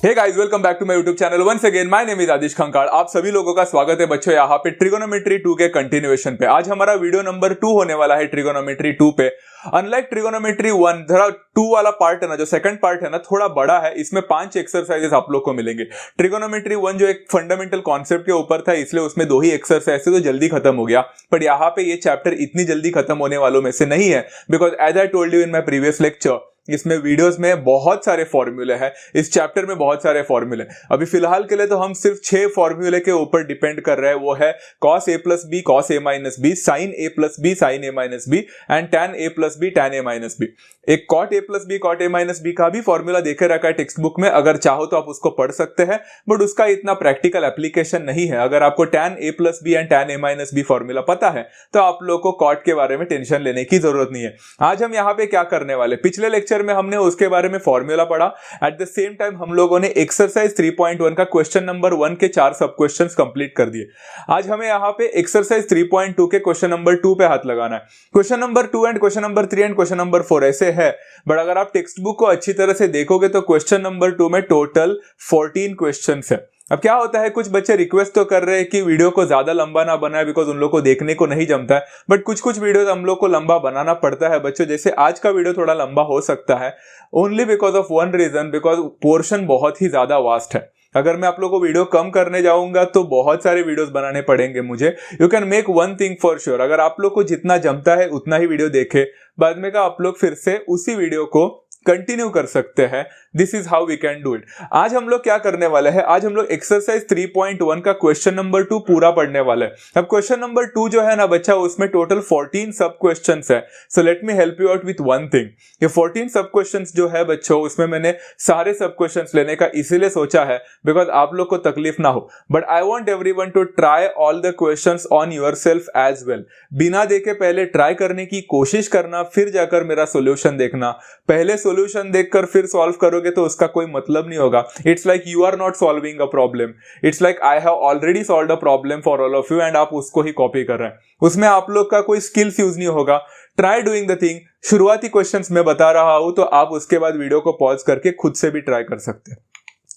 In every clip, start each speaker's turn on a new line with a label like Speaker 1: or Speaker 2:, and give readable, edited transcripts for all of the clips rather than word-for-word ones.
Speaker 1: Hey guys, welcome back to my YouTube channel once again. My name is Aadish Khankad. आप सभी लोगों का स्वागत है बच्चों यहाँ पे ट्रिगोनोमेट्री 2 के कंटिन्यूएशन पे। आज हमारा वीडियो नंबर 2 होने वाला है ट्रिगोनोमेट्री 2 पे। अनलाइक ट्रिगोनोमेट्री 1, जरा 2 वाला पार्ट है ना, जो सेकंड पार्ट है ना, थोड़ा बड़ा है। इसमें 5 एक्सरसाइजेस आप लोग को मिलेंगे। ट्रिगोनोमेट्री 1 जो एक फंडामेंटल कॉन्सेप्ट के ऊपर था, इसलिए उसमें 2 ही एक्सरसाइज थे, तो जल्दी खत्म हो गया। पर यहाँ पे ये चैप्टर इतनी जल्दी खत्म होने वालों में से नहीं है, because as I told you in my previous lecture, इसमें वीडियोस में बहुत सारे फॉर्मूले हैं। इस चैप्टर में बहुत सारे फॉर्मूले। अभी फिलहाल के लिए तो हम सिर्फ 6 फॉर्मूले के ऊपर डिपेंड कर रहे हैं। वो है cos a plus B cos a minus B, sin a plus B sin a minus B and tan a plus B tan a minus B. एक cot a plus B cot a minus B का भी formula देखे रखा है text book में, अगर चाहो तो आप उसको पढ़ सकते हैं, बट उसका इतना प्रैक्टिकल एप्लीकेशन नहीं है। अगर आपको tan a plus B and tan a minus B formula पता है तो आप लोग को cot के बारे में टेंशन लेने की जरूरत नहीं है। आज हम यहाँ पे क्या करने वाले, पिछले लेक्चर में हमने उसके बारे में फॉर्मूला पढ़ा। एट द सेम टाइम हम लोगों ने एक्सरसाइज 3.1 का क्वेश्चन नंबर 1 के 4 सब क्वेश्चंस कंप्लीट कर दिए। आज हमें यहाँ पे एक्सरसाइज 3.2 के क्वेश्चन नंबर 2 पे हाथ लगाना है। Question number 2 and question number 3 and question number 4 ऐसे है, बट अगर आप टेक्स्ट बुक को अच्छी तरह से देखोगे तो क्वेश्चन नंबर 2 में टोटल 14 क्वेश्चन है। अब क्या होता है, कुछ बच्चे रिक्वेस्ट तो कर रहे हैं कि वीडियो को ज्यादा लंबा ना बनाए, बिकॉज उन लोग को देखने को नहीं जमता है। बट कुछ वीडियो हम लोग को लंबा बनाना पड़ता है बच्चों। जैसे आज का वीडियो थोड़ा लंबा हो सकता है, only because of one reason, because portion बहुत ही ज्यादा वास्ट है। अगर मैं आप लोगों को वीडियो कम करने जाऊंगा तो बहुत सारे वीडियोस बनाने पड़ेंगे मुझे। You can make one thing for sure, अगर आप लोग को जितना जमता है उतना ही वीडियो देखे, बाद में का आप लोग फिर से उसी वीडियो को कंटिन्यू कर सकते हैं। This is how we can do it. आज हम लोग क्या करने वाले हैं, आज हम लोग एक्सरसाइज 3.1 का क्वेश्चन नंबर 2 पूरा पढ़ने वाले हैं। अब क्वेश्चन नंबर 2 जो है ना बच्चा, उसमें टोटल 14 सब क्वेश्चंस है। So let me help you out with one thing. ये 14 सब क्वेश्चंस जो है बच्चों, उसमें मैंने सारे सब क्वेश्चंस लेने का इसीलिए सोचा है बिकॉज आप लोग को तकलीफ ना हो। But I want everyone to try all the questions on yourself as well. बिना देखे पहले ट्राई करने की कोशिश करना, फिर जाकर मेरा सोल्यूशन देखना। पहले सोल्यूशन देखकर फिर सॉल्व करोगे तो उसका कोई मतलब नहीं होगा। It's like you are not solving a problem, it's like I have already solved a problem for all of you and आप उसको ही कॉपी कर रहे हैं। उसमें आप लोग का कोई स्किल्स यूज नहीं होगा। Try doing the thing. शुरुआती क्वेश्चंस मैं बता रहा हूं तो आप उसके बाद वीडियो को पॉज करके खुद से भी ट्राई कर सकते हैं।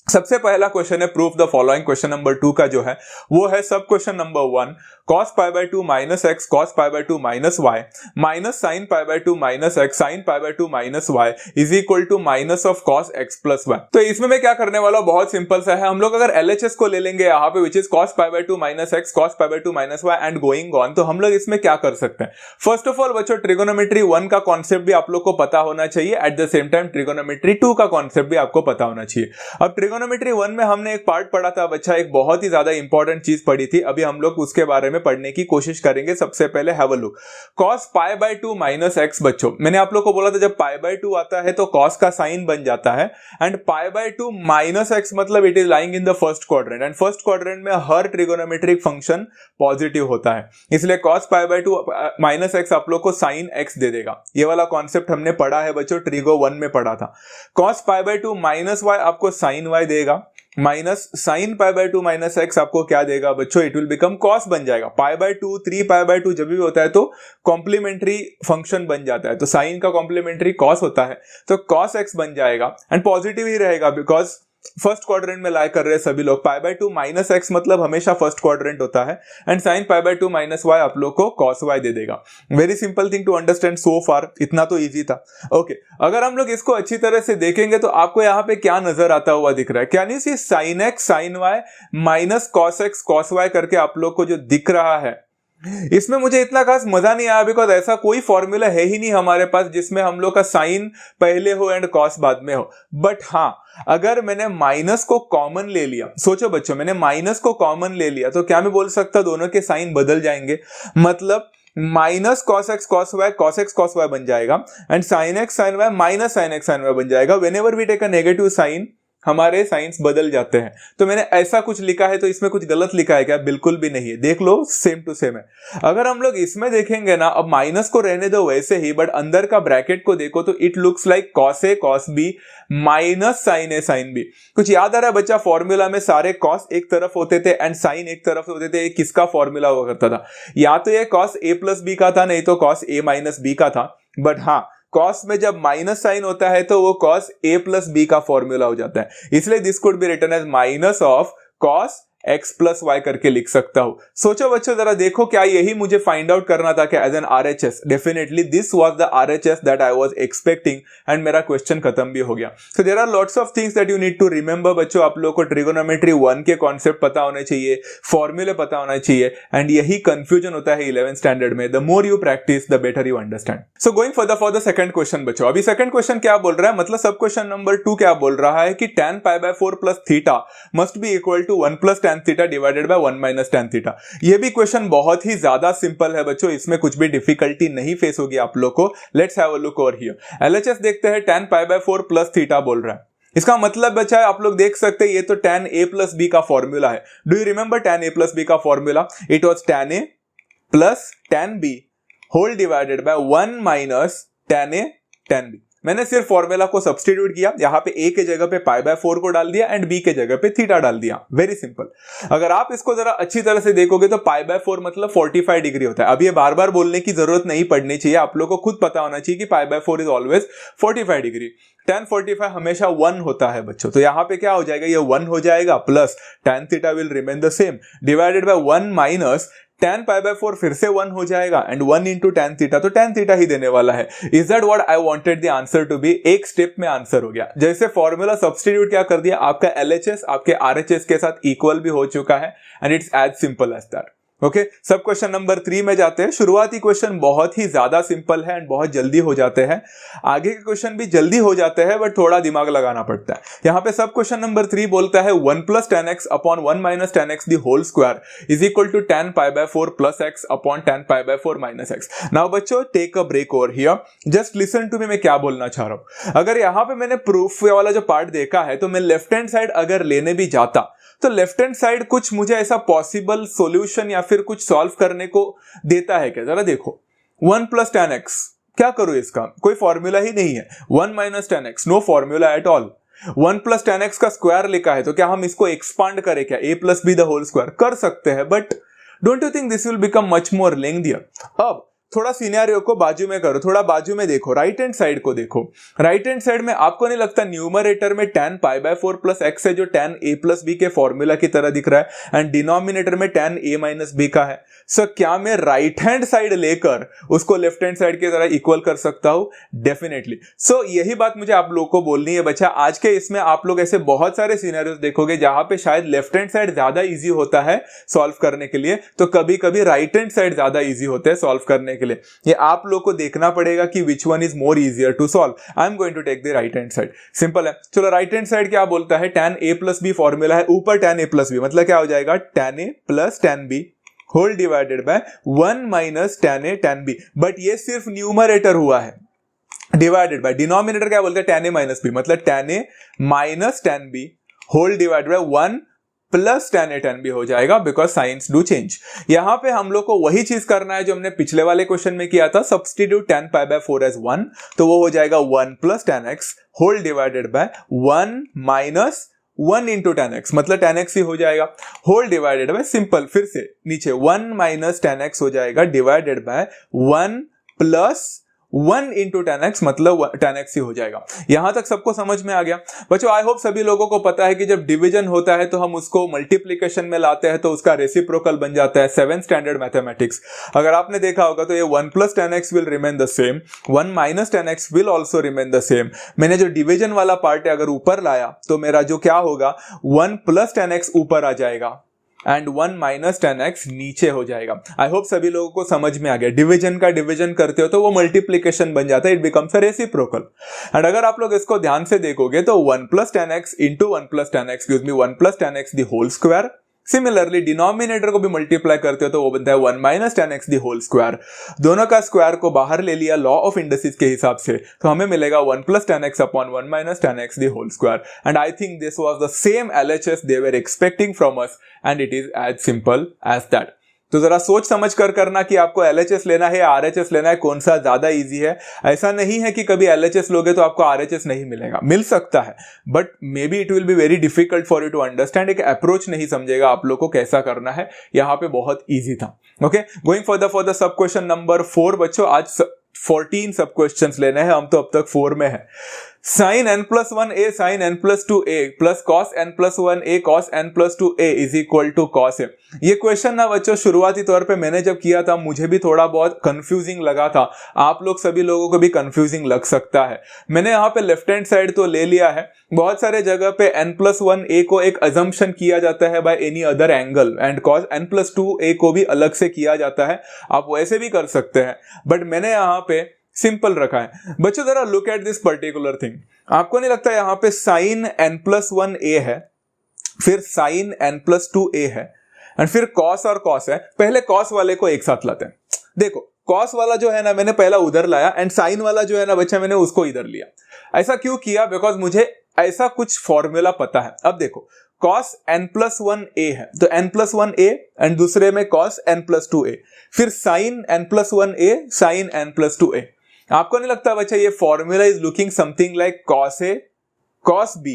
Speaker 1: सबसे पहला क्वेश्चन है proof the following. Question number 2 का जो है वो है सब question number 1, cos pi by 2 minus x cos pi by 2 minus y minus sin pi by 2 minus x sin pi by 2 minus y is equal to minus of cos x plus y। तो इसमें मैं क्या करने वाला हूं, बहुत simple सा है। हम लोग अगर LHS को ले लेंगे यहाँ पे, which is cos pi by 2 minus x cos pi by 2 minus y and going on, तो हम लोग इसमें क्या कर सकते हैं। फर्स्ट ऑफ ऑल बच्चों, ट्रिगोनोमेट्री 1 का कॉन्सेप्ट भी आप लोग को पता होना चाहिए। At the same time trigonometry 2 का कॉन्सेप्ट भी आपको पता होना चाहिए। अब ट्रिगोनोमेट्री 1 में हमने एक पार्ट पढ़ा था बच्चा, एक बहुत ही ज्यादा इंपॉर्टेंट चीज पढ़ी थी। अभी हम लोग उसके बारे में पढ़ने की कोशिश करेंगे। सबसे पहले have a look. cos pi by 2 minus x बच्चों, मैंने आप लोग को बोला था जब pi by 2 आता है तो cos का साइन बन जाता है, and pi by 2 minus x मतलब it is lying in the first quadrant, and first quadrant में हर ट्रिगोनोमेट्रिक फंक्शन पॉजिटिव होता है, इसलिए cos pi by 2 minus x आप लोग को sin x दे देगा। ये वाला कॉन्सेप्ट हमने पढ़ा है बच्चों, ट्रिगो 1 में पढ़ा था। cos pi by 2 minus y आपको sin y देगा, minus sign pi by 2 minus x आपको क्या देगा बच्चों, इट विल बिकम कॉस बन जाएगा। पाई बाय 2 3 पाई बाय 2 जब भी होता है तो कॉम्प्लीमेंट्री फंक्शन बन जाता है, तो साइन का कॉम्प्लीमेंट्री कॉस होता है, तो कॉस एक्स बन जाएगा एंड पॉजिटिव ही रहेगा बिकॉज फर्स्ट क्वाड्रेंट में लाई कर रहे हैं सभी लोग। पाई बाय 2 माइनस एक्स मतलब हमेशा फर्स्ट क्वाड्रेंट होता है, and sine pi by 2 minus y आप लोग को कॉस वाई दे देगा। Very simple thing to understand so far, इतना तो इजी था। ओके, अगर हम लोग इसको अच्छी तरह से देखेंगे तो आपको यहाँ पे क्या नजर आता हुआ दिख रहा है, क्या नहीं, sine X sine Y minus cos X cos Y करके आप लोग को जो दिख रहा है, इसमें मुझे इतना खास मजा नहीं आया बिकॉज ऐसा कोई फॉर्मूला है ही नहीं हमारे पास जिसमें हम लोग का साइन पहले हो एंड कॉस बाद में हो। बट हाँ, अगर मैंने माइनस को कॉमन ले लिया, सोचो बच्चों, मैंने माइनस को कॉमन ले लिया तो क्या मैं बोल सकता दोनों के साइन बदल जाएंगे, मतलब minus cos X cos Y बन जाएगा and sine X sine Y minus sine X sine Y बन जाएगा। Whenever we take a negative sign हमारे साइंस बदल जाते हैं। तो मैंने ऐसा कुछ लिखा है तो इसमें कुछ गलत लिखा है क्या, बिल्कुल भी नहीं है, देख लो सेम टू सेम है। अगर हम लोग इसमें देखेंगे ना, अब माइनस को रहने दो वैसे ही, बट अंदर का ब्रैकेट को देखो तो it looks like cos A cos B minus sine A sine B. कुछ याद आ रहा है बच्चा, फॉर्मूला में सारे कॉस एक तरफ होते थे एंड साइन एक तरफ होते थे। किसका फॉर्मूला हुआ करता था, या तो ये कॉस ए प्लस बी का था, नहीं तो कॉस ए माइनस बी का था। बट हाँ, कॉस में जब माइनस साइन होता है तो वो कॉस ए प्लस बी का फॉर्मूला हो जाता है, इसलिए this could be written as minus of cos x plus Y करके लिख सकता हूं। सोचो बच्चों, जरा देखो, क्या यही मुझे फाइंड आउट करना था क्या as an RHS? Definitely this was the RHS that I was expecting and मेरा क्वेश्चन खत्म भी हो गया। So there are lots of things that you need to remember बच्चों। आप लोगों को ट्रिगोनोमेट्री 1 के कॉन्सेप्ट पता होने चाहिए, फॉर्मूले पता होना चाहिए, एंड यही कंफ्यूजन होता है 11th स्टैंडर्ड में। The more you practice the better you understand. So going for the second question बच्चों। अभी सेकंड क्वेश्चन क्या बोल रहा है, मतलब सब क्वेश्चन नंबर 2 क्या बोल रहा है कि tan pi by 4 plus theta must be equal to 1 plus tan theta divided by 1 minus tan theta. ये भी क्वेश्चन बहुत ही ज्यादा सिंपल है बच्चों, इसमें कुछ भी डिफिकल्टी नहीं फेस होगी आप लोग को। Let's have a look over here. LHS देखते हैं, tan pi by 4 plus theta बोल रहा है। इसका मतलब बच्चा आप लोग देख सकते हैं ये तो tan a प्लस बी का फॉर्मूला है। Do you remember tan a plus B का formula? It was tan a plus tan b whole divided by 1 minus tan a tan b। मैंने सिर्फ फॉर्मूला को सब्स्टिट्यूट किया, यहां पे a के जगह पे पाई बाय 4 को डाल दिया एंड b के जगह पे थीटा डाल दिया। Very simple. अगर आप इसको जरा अच्छी तरह से देखोगे तो पाई बाय 4 मतलब 45 डिग्री होता है। अब ये बार बार बोलने की जरूरत नहीं पड़नी चाहिए, आप लोग को खुद पता होना चाहिए कि पाई by 4 is always 45 degree. tan 45 हमेशा 1 होता है बच्चों, तो यहां पे क्या हो जाएगा, ये 1 हो जाएगा plus tan theta will remain the same divided by 1 minus tan pi by 4 फिर से 1 हो जाएगा एंड 1 इंटू tan थीटा, तो tan थीटा ही देने वाला है। Is that what I wanted the answer to be? एक स्टेप में आंसर हो गया। जैसे फॉर्मूला सब्स्टिट्यूट क्या कर दिया, आपका एलएचएस आपके आरएचएस के साथ इक्वल भी हो चुका है and it's as simple as that. Okay, सब क्वेश्चन नंबर 3 में जाते हैं। शुरुआती क्वेश्चन बहुत ही ज्यादा सिंपल है एंड बहुत जल्दी हो जाते हैं। आगे के क्वेश्चन भी जल्दी हो जाते हैं बट थोड़ा दिमाग लगाना पड़ता है। यहां पे सब क्वेश्चन नंबर 3 बोलता है 1 plus tan x upon 1 minus tan x the whole square is equal to tan pi by 4 plus x upon tan pi by 4 minus x। Now बच्चों take a break over here, just listen to me, मैं क्या बोलना चाह रहा हूं। अगर यहां पे मैंने प्रूफ वाला जो पार्ट देखा है तो मैं लेफ्ट हैंड साइड अगर लेने भी जाता तो लेफ्ट हैंड साइड कुछ मुझे ऐसा पॉसिबल सॉल्यूशन या फिर कुछ सॉल्व करने को देता है क्या? जरा देखो, 1 प्लस tan x, क्या करूं इसका? कोई फॉर्मूला ही नहीं है। 1 minus tan x, no formula at all. 1 plus tan x का स्क्वायर लिखा है, तो क्या हम इसको एक्सपांड करें क्या? a plus B the whole square कर सकते हैं, but don't you think this will become much more lengthier? अब थोड़ा सिनेरियो को बाजू में करो, थोड़ा बाजू में देखो, राइट हैंड साइड को देखो। राइट हैंड साइड में आपको नहीं लगता न्यूमरेटर में tan pi by 4 plus x है जो tan a प्लस b के फॉर्मूला की तरह दिख रहा है एंड डिनोमिनेटर में tan a माइनस b का है। सो क्या मैं राइट हैंड साइड लेकर उसको लेफ्ट हैंड साइड की तरह इक्वल कर सकता हूं? डेफिनेटली। सो यही बात मुझे आप लोग को बोलनी है बच्चा। आज के इसमें आप लोग ऐसे बहुत सारे सिनेरियोस देखोगे जहां पे शायद लेफ्ट हैंड साइड ज्यादा इजी होता है सॉल्व करने के लिए, तो कभी कभी राइट हैंड साइड ज्यादा इजी होता है सॉल्व करने के लिए। ये आप लोग को देखना पड़ेगा कि which one is more easier to solve. I am going to take the right hand side. Simple है। चलो राइट हैंड साइड क्या बोलता है, tan a plus B formula है, ऊपर tan a प्लस बी, मतलब क्या हो जाएगा, tan a plus tan b whole divided by 1 minus tan a tan b। But ये सिर्फ न्यूमरेटर हुआ है, डिवाइडेड बाय डिनोमिनेटर क्या बोलते हैं, tan a माइनस b, मतलब tan a minus tan b whole divided by 1 plus tan a tan b हो जाएगा, बिकॉज साइंस डू चेंज। यहां पे हम लोग को वही चीज करना है जो हमने पिछले वाले क्वेश्चन में किया था, substitute tan pi by 4 as 1, तो वो हो जाएगा 1 plus tan x whole divided by 1 minus 1 into tan x, मतलब tan x ही हो जाएगा, होल डिवाइडेड बाय सिंपल फिर से नीचे 1 माइनस tan x हो जाएगा divided by 1 plus 1 into tan x, मतलब tan x ही हो जाएगा। यहां तक सबको समझ में आ गया बच्चों? आई होप सभी लोगों को पता है कि जब डिवीजन होता है तो हम उसको मल्टीप्लिकेशन में लाते हैं तो उसका रेसिप्रोकल बन जाता है। 7th स्टैंडर्ड मैथमेटिक्स अगर आपने देखा होगा तो ये 1 plus tan x will remain the same, 1 minus tan x will also remain the same. मैंने जो डिवीजन वाला पार्ट है अगर ऊपर लाया तो मेरा जो क्या होगा, 1 प्लस tan x ऊपर आ जाएगा एंड 1 माइनस tan x नीचे हो जाएगा। आई होप सभी लोगों को समझ में आ गया। डिवीजन का डिवीजन करते हो तो वो मल्टीप्लिकेशन बन जाता है, it becomes a reciprocal. And अगर आप लोग इसको ध्यान से देखोगे तो 1 plus tan x into 1 plus tan x gives me 1 plus tan x the whole square. Similarly denominator को भी मल्टीप्लाई करते हो तो वो बनता है 1 minus tan x the whole square. दोनों का स्क्वायर को बाहर ले लिया लॉ ऑफ इंडसिस के हिसाब से, तो हमें मिलेगा 1 plus tan x upon 1 minus tan x the whole square. And I think this was the same LHS they were expecting from us and it is as simple as that. तो जरा सोच समझ कर करना कि आपको LHS लेना है या RHS लेना है, कौन सा ज्यादा इजी है। ऐसा नहीं है कि कभी LHS लोगे तो आपको RHS नहीं मिलेगा, मिल सकता है, but maybe it will be very difficult for you to understand. एक अप्रोच नहीं समझेगा आप लोग को कैसा करना है, यहाँ पे बहुत ईजी था। Okay, going for the sub question number 4 बच्चों। आज 14 सब क्वेश्चंस लेने हैं, हम तो अब तक 4 में है। sin n plus 1a sin n plus 2a plus cos n plus 1a cos n plus 2a is equal to cos a। ये क्वेश्चन ना बच्चों शुरुआती तौर पे मैंने जब किया था मुझे भी थोड़ा बहुत कंफ्यूजिंग लगा था, आप लोग सभी लोगों को भी कंफ्यूजिंग लग सकता है। मैंने यहाँ पे लेफ्ट हैंड साइड तो ले लिया है, बहुत सारे जगह पे n plus 1a को एक अजम्पशन किया जाता है by any other angle and cos n plus 2a को भी अलग से किया जाता है, आप वैसे भी कर सकते हैं, बट मैंने यहाँ पे सिंपल रखा है। बच्चों जरा look at this particular thing, आपको नहीं लगता यहाँ पे sin n plus 1a है, फिर sin n plus 2a है एंड फिर cos और cos है। पहले cos वाले को एक साथ लाते हैं। देखो cos वाला जो है ना मैंने पहला उधर लाया एंड sin वाला जो है ना बच्चा मैंने उसको इधर लिया। ऐसा क्यों किया? बिकॉज मुझे ऐसा कुछ फॉर्मूला पता है। अब देखो cos n plus 1a है तो n plus 1a एंड दूसरे में cos n plus 2a, फिर sin n plus 1a sin n plus 2a। आपको नहीं लगता बच्चा ये formula is looking something like cos a cos b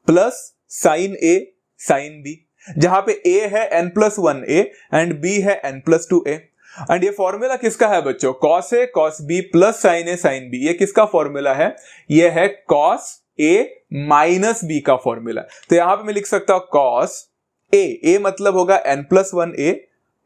Speaker 1: plus sin a sin b, जहां पे a है n plus 1a and b है n plus 2a। एंड ये फॉर्मूला किसका है बच्चों? cos a cos b plus sin a sin b। ये किसका फॉर्मूला है? ये है cos a माइनस b का फॉर्मूला। तो यहां पे मैं लिख सकता हूं cos a मतलब होगा n plus 1a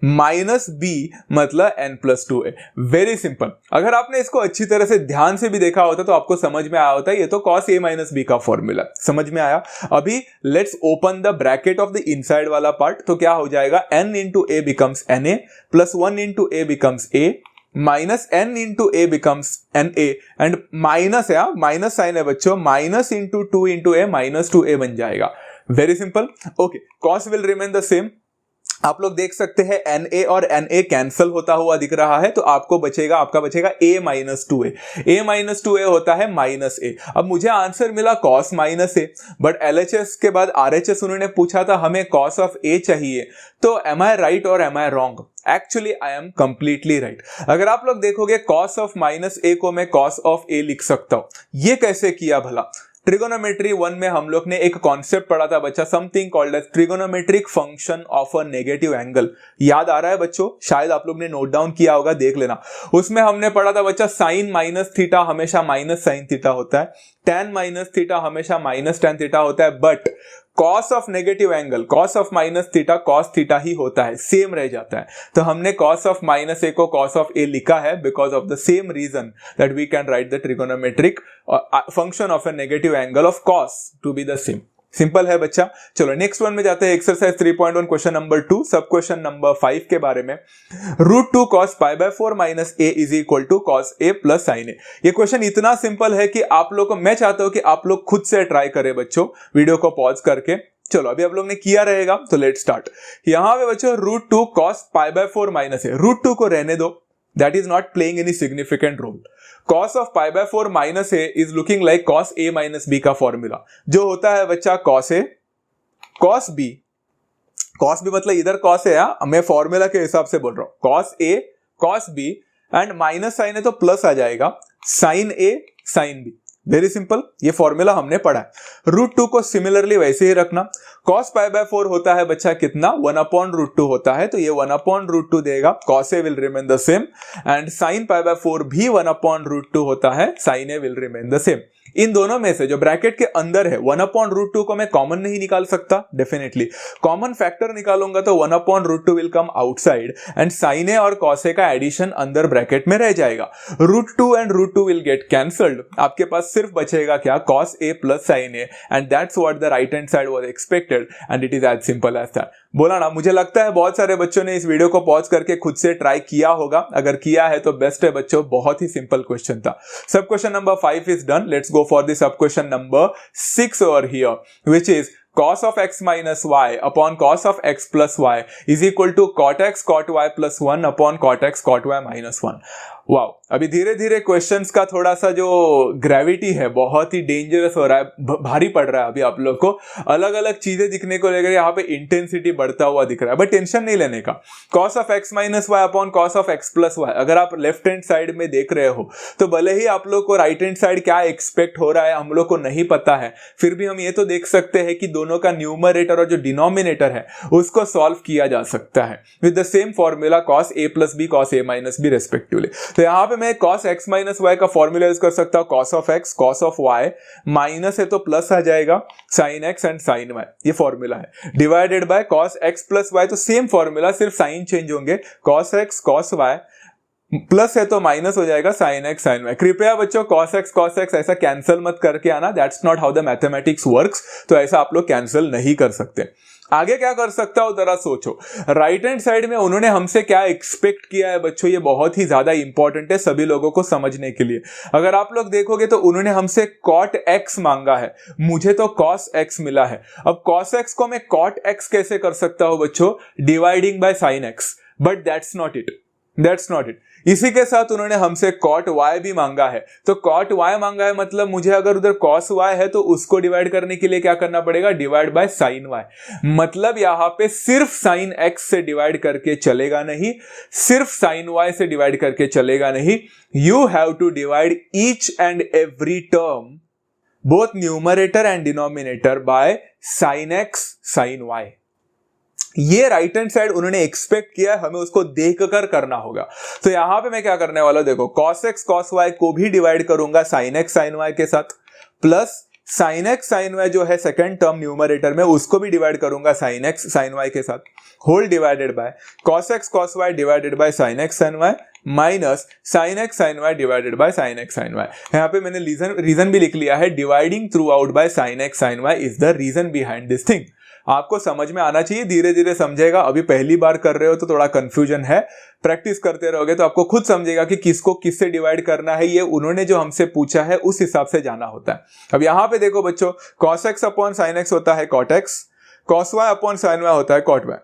Speaker 1: minus b मतलब n plus 2a। Very simple. अगर आपने इसको अच्छी तरह से ध्यान से भी देखा होता तो आपको समझ में आया होता है ये तो cos a माइनस b का फॉर्मूला। समझ में आया? अभी let's open the bracket of the inside वाला पार्ट, तो क्या हो जाएगा? n into a becomes na plus 1 into a becomes a minus n into a becomes na and minus है, माइनस साइन है बच्चों, minus into 2 into a minus 2a बन जाएगा। Very simple. Okay, cos will remain the same. आप लोग देख सकते हैं na और na कैंसल होता हुआ दिख रहा है, तो आपका बचेगा a minus 2a। a minus 2a होता है माइनस a। अब मुझे आंसर मिला cos minus a, but LHS के बाद RHS उन्होंने पूछा था हमें cos ऑफ a चाहिए, तो am I right और am I wrong? Actually I am completely right. अगर आप लोग देखोगे cos ऑफ माइनस a को मैं cos ऑफ a लिख सकता हूं। ये कैसे किया भला? ट्रिगोनोमेट्री 1 में हम लोग ने एक कॉन्सेप्ट पढ़ा था बच्चा, something called as trigonometric function of a negative angle. याद आ रहा है बच्चों? शायद आप लोग ने नोट डाउन किया होगा, देख लेना। उसमें हमने पढ़ा था बच्चा साइन माइनस थीटा हमेशा माइनस साइन थीटा होता है, tan माइनस थीटा हमेशा माइनस tan थीटा होता है, but cos of negative angle cos of minus theta cos theta ही होता है, सेम रह जाता है। तो हमने cos ऑफ माइनस a को cos ऑफ a लिखा है because of the same reason that we can write the trigonometric function of a negative angle of cos to be the same. Simple है बच्चा। चलो नेक्स्ट वन में जाते हैं, exercise 3.1 question number 2 सब question number 5 के बारे में। √2 cos π/4 minus a is equal to cos a plus sin a। ये क्वेश्चन इतना सिंपल है कि आप लोग को, मैं चाहता हूं कि आप लोग खुद से ट्राई करें बच्चों, वीडियो को पॉज करके। चलो अभी आप लोग ने किया रहेगा तो लेट स्टार्ट। यहां पे बच्चों √2 cos π/4 माइनस a, √2 को रहने दो, that is not playing any significant role। cos of π/4 minus a is looking like cos a minus b का फॉर्मूला, जो होता है बच्चा cos a cos b। cos b मतलब इधर cos है, मैं फॉर्मूला के हिसाब से बोल रहा हूं, cos a cos b and minus sine है तो प्लस आ जाएगा sin a sin b। Very simple, ये फॉर्मूला हमने पढ़ा है। √2 को सिमिलरली वैसे ही रखना। cos π/4 होता है बच्चा कितना? 1/√2 होता है, तो ये 1/√2 देगा, cos a will remain the same and sin π/4 भी 1/√2 होता है, sin a will remain the same. इन दोनों में से जो ब्रैकेट के अंदर है 1/√2 को मैं कॉमन नहीं निकाल सकता, डेफिनेटली कॉमन फैक्टर निकालूंगा तो 1/√2 will come outside and sin a और cos a का एडिशन अंदर ब्रैकेट में रह जाएगा। √2 एंड √2 विल गेट कैंसल्ड, आपके पास सिर्फ बचेगा क्या? cos a plus sin a and that's what the right hand side was expected and it is as simple as that. बोला ना, मुझे लगता है बहुत सारे बच्चों ने इस वीडियो को पॉज करके खुद से ट्राई किया होगा, अगर किया है तो बेस्ट है बच्चों, बहुत ही सिंपल क्वेश्चन था। सब question number 5 is done. Let's go for the sub question number 6 over here, which is cos of x minus y upon cos of x plus y is equal to cot x cot y plus 1 upon cot x cot y minus 1। Wow, अभी धीरे धीरे questions का थोड़ा सा जो gravity है बहुत ही dangerous हो रहा है, भारी पड़ रहा है। अभी आप लोग को अलग अलग चीजें दिखने को लेकर यहाँ पे इंटेंसिटी बढ़ता हुआ दिख रहा है, बट टेंशन नहीं लेने का। cos of x minus y upon cos of x plus y, अगर आप लेफ्ट हैंड साइड में देख रहे हो तो भले ही आप लोग को राइट हैंड साइड क्या एक्सपेक्ट हो रहा है हम लोग को नहीं पता है, फिर भी हम ये तो देख सकते हैं कि दोनों का न्यूमरेटर और जो डिनोमिनेटर है उसको सॉल्व किया जा सकता है with the same formula cos a plus b cos a minus b respectively. तो यहाँ पे मैं cos x माइनस वाई का फॉर्मूला यूज कर सकता हूँ, cos of x cos of y, minus है तो प्लस आ जाएगा sin x and sin y, ये फॉर्मूला है, divided by cos x plus y, तो सेम फॉर्मूला, सिर्फ साइन चेंज होंगे, cos x cos y, plus है तो माइनस हो जाएगा sin x sin y। कृपया बच्चों cos x ऐसा कैंसिल मत करके आना, that's not how the mathematics works, तो ऐसा आप लोग कैंसिल नहीं कर सकते। आगे क्या कर सकता हो जरा सोचो, राइट हैंड साइड में उन्होंने हमसे क्या एक्सपेक्ट किया है बच्चों, ये बहुत ही ज्यादा इंपॉर्टेंट है सभी लोगों को समझने के लिए। अगर आप लोग देखोगे तो उन्होंने हमसे cot x मांगा है, मुझे तो cos x मिला है। अब cos x को मैं cot x कैसे कर सकता हूं बच्चों, dividing by sin x, but that's not it. इसी के साथ उन्होंने हमसे cot y भी मांगा है, तो cot y मांगा है मतलब मुझे अगर उधर cos y है तो उसको डिवाइड करने के लिए क्या करना पड़ेगा, डिवाइड बाय sin y। मतलब यहां पे सिर्फ sin x से डिवाइड करके चलेगा नहीं, सिर्फ sin y से डिवाइड करके चलेगा नहीं, you have to divide each and every term, both numerator and denominator, by sin x sin y। ये राइट हैंड साइड उन्होंने एक्सपेक्ट किया, हमें उसको देखकर करना होगा। तो यहां पे मैं क्या करने वाला हूं, देखो cos x cos y को भी डिवाइड करूंगा sin x sin y के साथ, plus sin x sin y जो है सेकंड टर्म न्यूमरेटर में, उसको भी डिवाइड करूंगा sin x sin y के साथ, whole divided by cos x cos y divided by sin x sin y, minus sin x sin y divided by sin x sin y। यहाँ पे मैंने reason भी लिख लिया है, dividing throughout by sin x sin y is the reason behind this thing. आपको समझ में आना चाहिए, धीरे धीरे समझेगा, अभी पहली बार कर रहे हो तो थोड़ा कंफ्यूजन है, प्रैक्टिस करते रहोगे तो आपको खुद समझेगा कि किसको किससे डिवाइड करना है, ये उन्होंने जो हमसे पूछा है उस हिसाब से जाना होता है। अब यहां पे देखो बच्चों, cos x upon sin x होता है cot x, cos y upon sin y होता है cot y,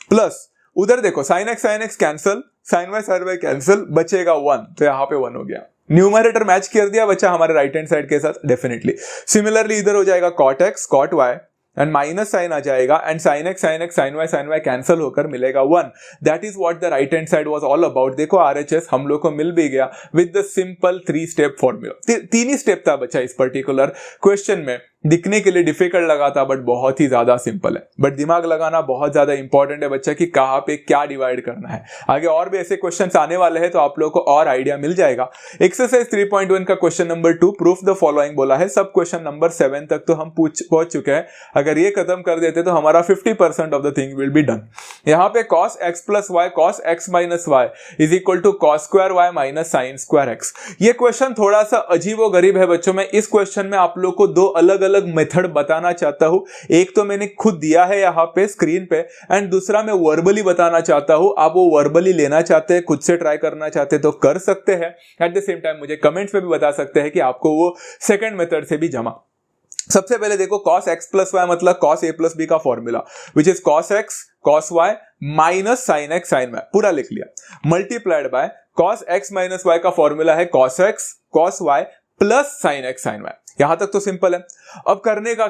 Speaker 1: प्लस उधर देखो sin x cancel, sin y cancel, बचेगा 1, तो यहां पे 1 हो गया, न्यूमरेटर मैच कर दिया बच्चा हमारे राइट हैंड साइड के साथ डेफिनेटली। सिमिलरली इधर हो जाएगा cot x cot y and minus sine आ जाएगा, and sin x sin y cancel होकर मिलेगा 1। That is what the right hand side was all about. देखो RHS हम लोग को मिल भी गया with the simple 3 step formula. 3 ही स्टेप था बच्चा इस पर्टिकुलर क्वेश्चन में, दिखने के लिए डिफिकल्ट लगा था बट बहुत ही ज्यादा सिंपल है। बट दिमाग लगाना बहुत ज्यादा इंपॉर्टेंट है बच्चा कि कहाँ पे क्या डिवाइड करना है। आगे और भी ऐसे क्वेश्चंस आने वाले हैं तो आप लोगों को और आइडिया मिल जाएगा। एक्सरसाइज 3.1 का question number 2 proof the following बोला है। सब क्वेश्चन नंबर 7 तक तो हम पहुंच चुके हैं। अगर ये खत्म कर देते तो हमारा 50% of the thing will be done. यहाँ पे cos x plus y cos x minus y is equal to cos square y minus sine square x। ये क्वेश्चन थोड़ा सा अजीबो गरीब है बच्चों। मैं इस क्वेश्चन में आप लोग को 2 अलग अलग मेथड बताना चाहता हूं। एक तो मैंने खुद दिया है यहाँ पे स्क्रीन पे, एंड दूसरा मैं वर्बली बताना चाहता हूं। आप वो वर्बली लेना चाहते हैं, खुद से ट्राई करना चाहते हैं तो कर सकते हैं। एट द सेम टाइम मुझे कमेंट्स में भी बता सकते हैं कि आपको वो सेकंड मेथड से भी जमा। सबसे पहले देखो cos x प्लस वाई मतलब cos a प्लस b का formula which is cos x cos y minus sin x sin y, पूरा लिख लिया, multiplied by cos x minus y का फॉर्मूला है cos x cos y plus sin x sin y। यहां तक तो simple है। अब करने का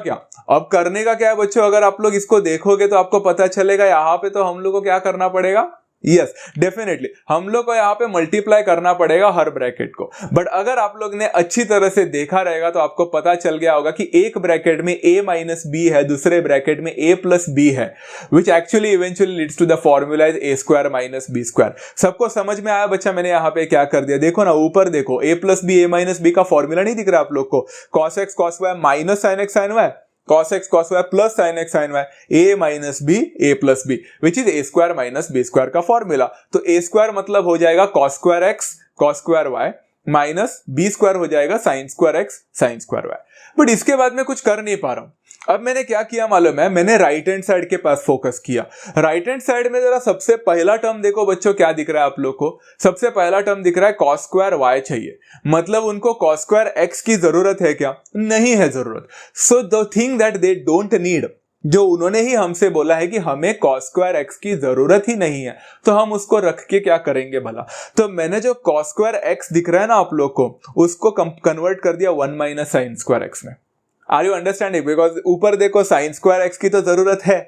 Speaker 1: क्या है बच्चों, अगर आप लोग इसको देखोगे तो आपको पता चलेगा यहां पे तो हम लोग को क्या करना पड़ेगा। यस डेफिनेटली हम लोग को यहाँ पे मल्टीप्लाई करना पड़ेगा हर ब्रैकेट को। बट अगर आप लोग ने अच्छी तरह से देखा रहेगा तो आपको पता चल गया होगा कि एक ब्रैकेट में a माइनस बी है, दूसरे ब्रैकेट में a प्लस बी है, which actually eventually leads to the formula is a square minus b square. सबको समझ में आया बच्चा? मैंने यहाँ पे क्या कर दिया, देखो ना ऊपर देखो, a plus b a minus B का फॉर्मूला नहीं दिख रहा आप लोग को, cos x cos y minus sin x sin y, cos x cos y plus sin x sin y, a minus b a plus b which is a square minus b square का formula. तो a square मतलब हो जाएगा cos square x cos square y minus b square हो जाएगा sin square x sin square y। But इसके बाद मैं कुछ कर नहीं पा रहा हूं। अब मैंने क्या किया मालूम है, मैंने राइट हैंड साइड के पास फोकस किया। राइट हैंड साइड में जरा सबसे पहला टर्म देखो बच्चों, क्या दिख रहा है आप लोग को? सबसे पहला टर्म दिख रहा है cos स्क्वायर y चाहिए, मतलब उनको cos स्क्वायर x की जरूरत है क्या? नहीं है जरूरत। So the thing that they don't need, जो उन्होंने ही हमसे बोला है कि हमें cos स्क्वायर x की जरूरत ही नहीं है, तो हम उसको रख के क्या करेंगे भला? तो मैंने जो cos स्क्वायर x दिख रहा है ना आप लोग को, उसको कन्वर्ट कर दिया 1 माइनस साइन स्क्वायर x में। Are you understanding? बिकॉज ऊपर देखो साइन स्क्वायर x की तो जरूरत है,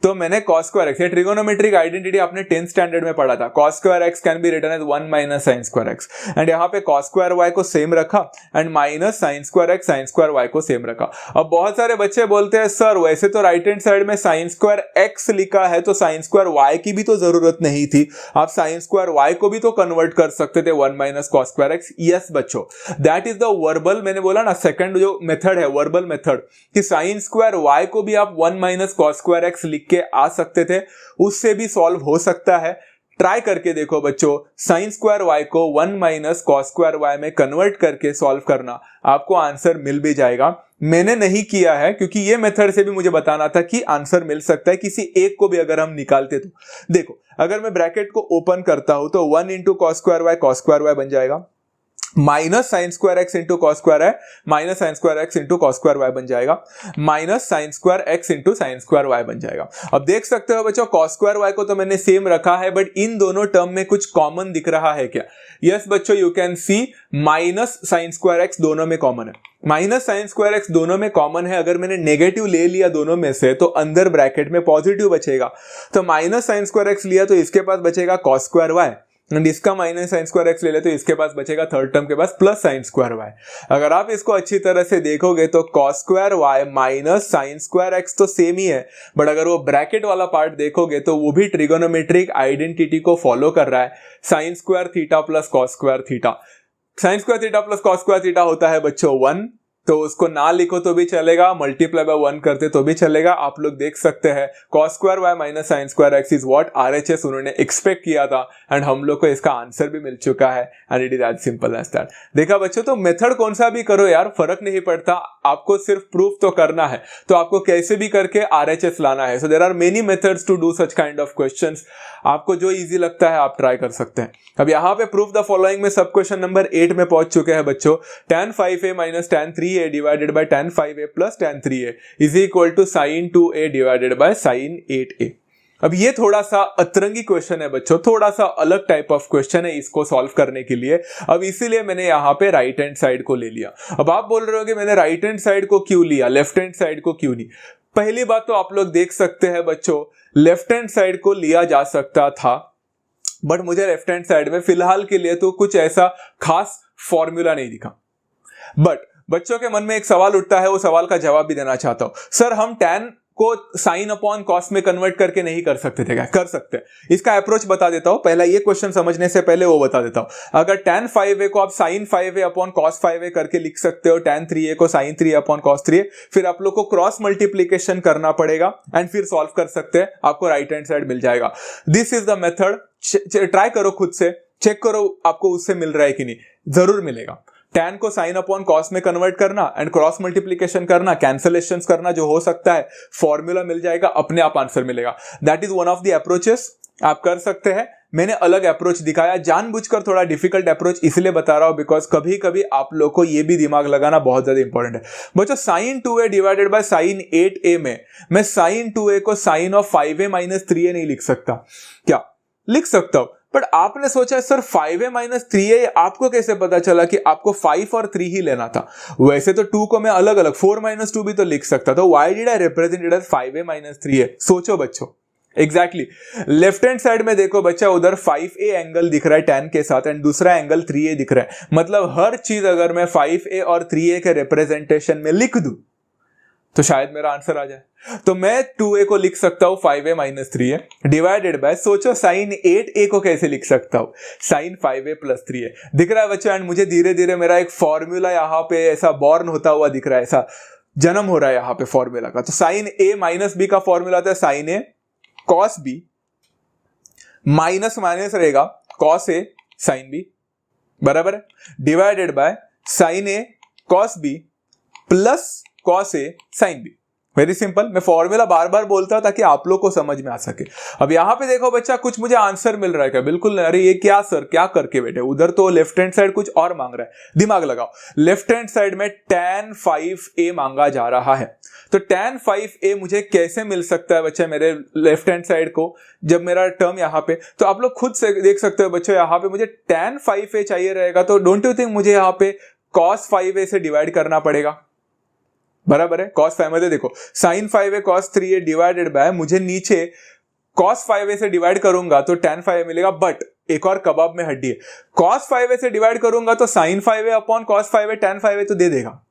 Speaker 1: तो मैंने cos स्क्वायर एक्स, ये ट्रिगोनोमेट्रिक आइडेंटिटी आपने 10th स्टैंडर्ड में पढ़ा था, cos square x can be written as 1 minus sine square x, and यहाँ पे cos स्क्वायर वाई को सेम रखा and minus sine square x sine square y को सेम रखा। अब बहुत सारे बच्चे बोलते हैं सर वैसे तो राइट हैंड साइड में साइन स्क्वायर एक्स लिखा है तो साइन स्क्वायर वाई की भी तो जरूरत नहीं थी, आप साइन स्क्वायर वाई को भी तो कन्वर्ट कर सकते थे 1 minus cos square x. Yes बच्चों, दैट इज द वर्बल, मैंने बोला ना सेकंड जो मेथड है वर्बल मेथड, कि साइन स्क्वायर वाई को भी आप 1 माइनस कॉस स्क्वायर एक्स लिख के आ सकते थे, उससे भी सॉल्व हो सकता है। ट्राई करके देखो बच्चों, साइन स्क्वायर वाई को 1 माइनस कॉस स्क्वायर वाई में कन्वर्ट करके सॉल्व करना, आपको आंसर मिल भी जाएगा। मैंने नहीं किया है क्योंकि ये मेथड से भी मुझे बताना था कि आंसर मिल सकता है किसी एक को भी अगर हम निकालते तो। देखो अगर मैं ब्रैकेट को ओपन करता हूं तो 1 इंटू कॉस स्क्वायर वाई बन जाएगा, minus sine square x into cos square है minus sine square x into cos square y बन जाएगा, minus sine square x into sine square y बन जाएगा। अब देख सकते हो बच्चों कॉस स्क्वायर वाई को तो मैंने सेम रखा है, बट इन दोनों टर्म में कुछ कॉमन दिख रहा है क्या? यस बच्चों, you can see minus sine square x दोनों में कॉमन है, माइनस साइन स्क्वायर एक्स दोनों में कॉमन है। अगर मैंने नेगेटिव ले लिया दोनों में से तो अंदर ब्रैकेट में पॉजिटिव बचेगा, तो माइनस साइन स्क्वायर एक्स लिया तो इसके पास बचेगा कॉस स्क्वायर वाई, एंड इसका माइनस साइन स्क्वायर एक्स ले ले तो इसके पास बचेगा थर्ड टर्म के पास प्लस साइन स्क्वायर वाई। अगर आप इसको अच्छी तरह से देखोगे तो cos square y minus sine square x तो सेम ही है, बट अगर वो ब्रैकेट वाला पार्ट देखोगे तो वो भी ट्रिगोनोमेट्रिक आइडेंटिटी को फॉलो कर रहा है, sine square theta plus cos square theta. Sine square theta plus cos square theta होता है बच्चों 1, तो उसको ना लिखो तो भी चलेगा, मल्टीप्लाई बाय 1 करते तो भी चलेगा। आप लोग देख सकते हैं cos square y minus sine square x is what RHS उन्होंने एक्सपेक्ट किया था, एंड हम लोग को इसका आंसर भी मिल चुका है, and it is as simple as that. देखा बच्चों, तो मेथड कौन सा भी करो यार फर्क नहीं पड़ता, आपको सिर्फ प्रूफ तो करना है, तो आपको कैसे भी करके आरएचएस लाना है। So there are many methods to do such kind of questions, आपको जो इजी लगता है आप ट्राई कर सकते हैं। अब यहाँ पे प्रूफ द फॉलोइंग में सब क्वेश्चन नंबर 8 में पहुंच चुके हैं बच्चों। tan 5a minus tan 3a divided by tan 5a plus tan 3a is equal to sin 2a divided by sin 8a। अब ये थोड़ा सा अतरंगी क्वेश्चन है बच्चों, थोड़ा सा अलग टाइप ऑफ क्वेश्चन है इसको सॉल्व करने के लिए। अब इसीलिए मैंने यहाँ पे राइट हैंड साइड को ले लिया। अब आप बोल रहे हो कि मैंने राइट हैंड साइड को क्यों लिया, लेफ्ट हैंड साइड को क्यों नहीं? पहली बात तो आप लोग देख सकते हैं बच्चों, लेफ्ट हैंड साइड को लिया जा सकता था, बट मुझे लेफ्ट हैंड साइड में फिलहाल के लिए तो कुछ ऐसा खास फॉर्मूला नहीं दिखा। बट बच्चों के मन में एक सवाल उठता है, वो सवाल का जवाब भी देना चाहता हूं। सर हम tan को साइन अपॉन कॉस में कन्वर्ट करके नहीं कर सकते थे क्या? कर सकते हैं। इसका अप्रोच बता देता हूं, पहला ये क्वेश्चन समझने से पहले वो बता देता हूं। अगर tan 5a को आप sin 5a upon cos 5a करके लिख सकते हो, tan 3a को sin 3a upon cos 3a, फिर आप लोग को क्रॉस मल्टीप्लीकेशन करना पड़ेगा एंड फिर सॉल्व कर सकते हैं, आपको राइट हैंड साइड मिल जाएगा। This is the method, try करो खुद से, चेक करो आपको उससे मिल रहा है कि नहीं, जरूर मिलेगा। tan को साइन अपॉन कॉस में कन्वर्ट करना एंड क्रॉस मल्टीप्लीकेशन करना, कैंसलेशंस करना जो हो सकता है, फॉर्मूला मिल जाएगा, अपने आप आंसर मिलेगा। That is one of the approaches, आप कर सकते हैं। मैंने अलग अप्रोच दिखाया, जानबूझकर थोड़ा डिफिकल्ट अप्रोच इसलिए बता रहा हूं बिकॉज कभी कभी आप लोग को ये भी दिमाग लगाना बहुत ज्यादा इंपॉर्टेंट है। बच्चों sin 2a divided by sin 8a में मैं sin 2a को sin of 5a minus 3a नहीं लिख सकता क्या? लिख सकता हूं, बट आपने सोचा सर 5a माइनस 3a, आपको कैसे पता चला कि आपको 5 और 3 ही लेना था? वैसे तो 2 को मैं अलग अलग 4 माइनस 2 भी तो लिख सकता था। Why did I represent it as 5a minus 3a? सोचो बच्चों, एग्जैक्टली लेफ्ट हैंड साइड में देखो बच्चा, उधर 5a एंगल दिख रहा है tan के साथ एंड दूसरा एंगल 3a दिख रहा है, मतलब हर चीज अगर मैं 5a और 3a के रिप्रेजेंटेशन में लिख दूं तो शायद मेरा आंसर आ जाए। तो मैं 2a को लिख सकता हूं 5a minus 3a divided bye, सोचो sin 8a को कैसे लिख सकता हूं, sin 5a प्लस 3a। दिख रहा है बच्चों, एंड मुझे धीरे धीरे मेरा एक फॉर्मूला यहाँ पे ऐसा बॉर्न होता हुआ दिख रहा है, ऐसा जन्म हो रहा है यहाँ पे फॉर्मूला का। तो sin a माइनस b का फॉर्मूला होता है sin a cos b, minus minus रहेगा cos a sin b, बराबर है, divided by sin a cos b plus cos a sin b। Very simple, मैं फॉर्मूला बार बार बोलता हूं ताकि आप लोग को समझ में आ सके। अब यहां पे देखो बच्चा, कुछ मुझे आंसर मिल रहा है क्या? बिल्कुल, अरे ये क्या सर, क्या करके बैठे? उधर तो लेफ्ट हैंड साइड कुछ और मांग रहा है, दिमाग लगाओ। लेफ्ट हैंड साइड में tan 5a मांगा जा रहा है, तो tan 5a मुझे कैसे मिल सकता है बच्चा मेरे लेफ्ट हैंड साइड को, जब मेरा टर्म यहाँ पे, तो आप लोग खुद से देख सकते हो बच्चों, यहाँ पे मुझे tan 5a चाहिए रहेगा, तो डोंट यू थिंक मुझे यहाँ पे cos 5a से डिवाइड करना पड़ेगा? बराबर है। कॉस 5 मध्ये देखो sign 5a cos 3a divided bye, मुझे नीचे कॉस 5a से डिवाइड करूंगा तो tan 5a मिलेगा, बट एक और कबाब में हड्डी है, कॉस 5a से डिवाइड करूंगा तो sign 5a upon cos 5a tan 5a तो दे देगा,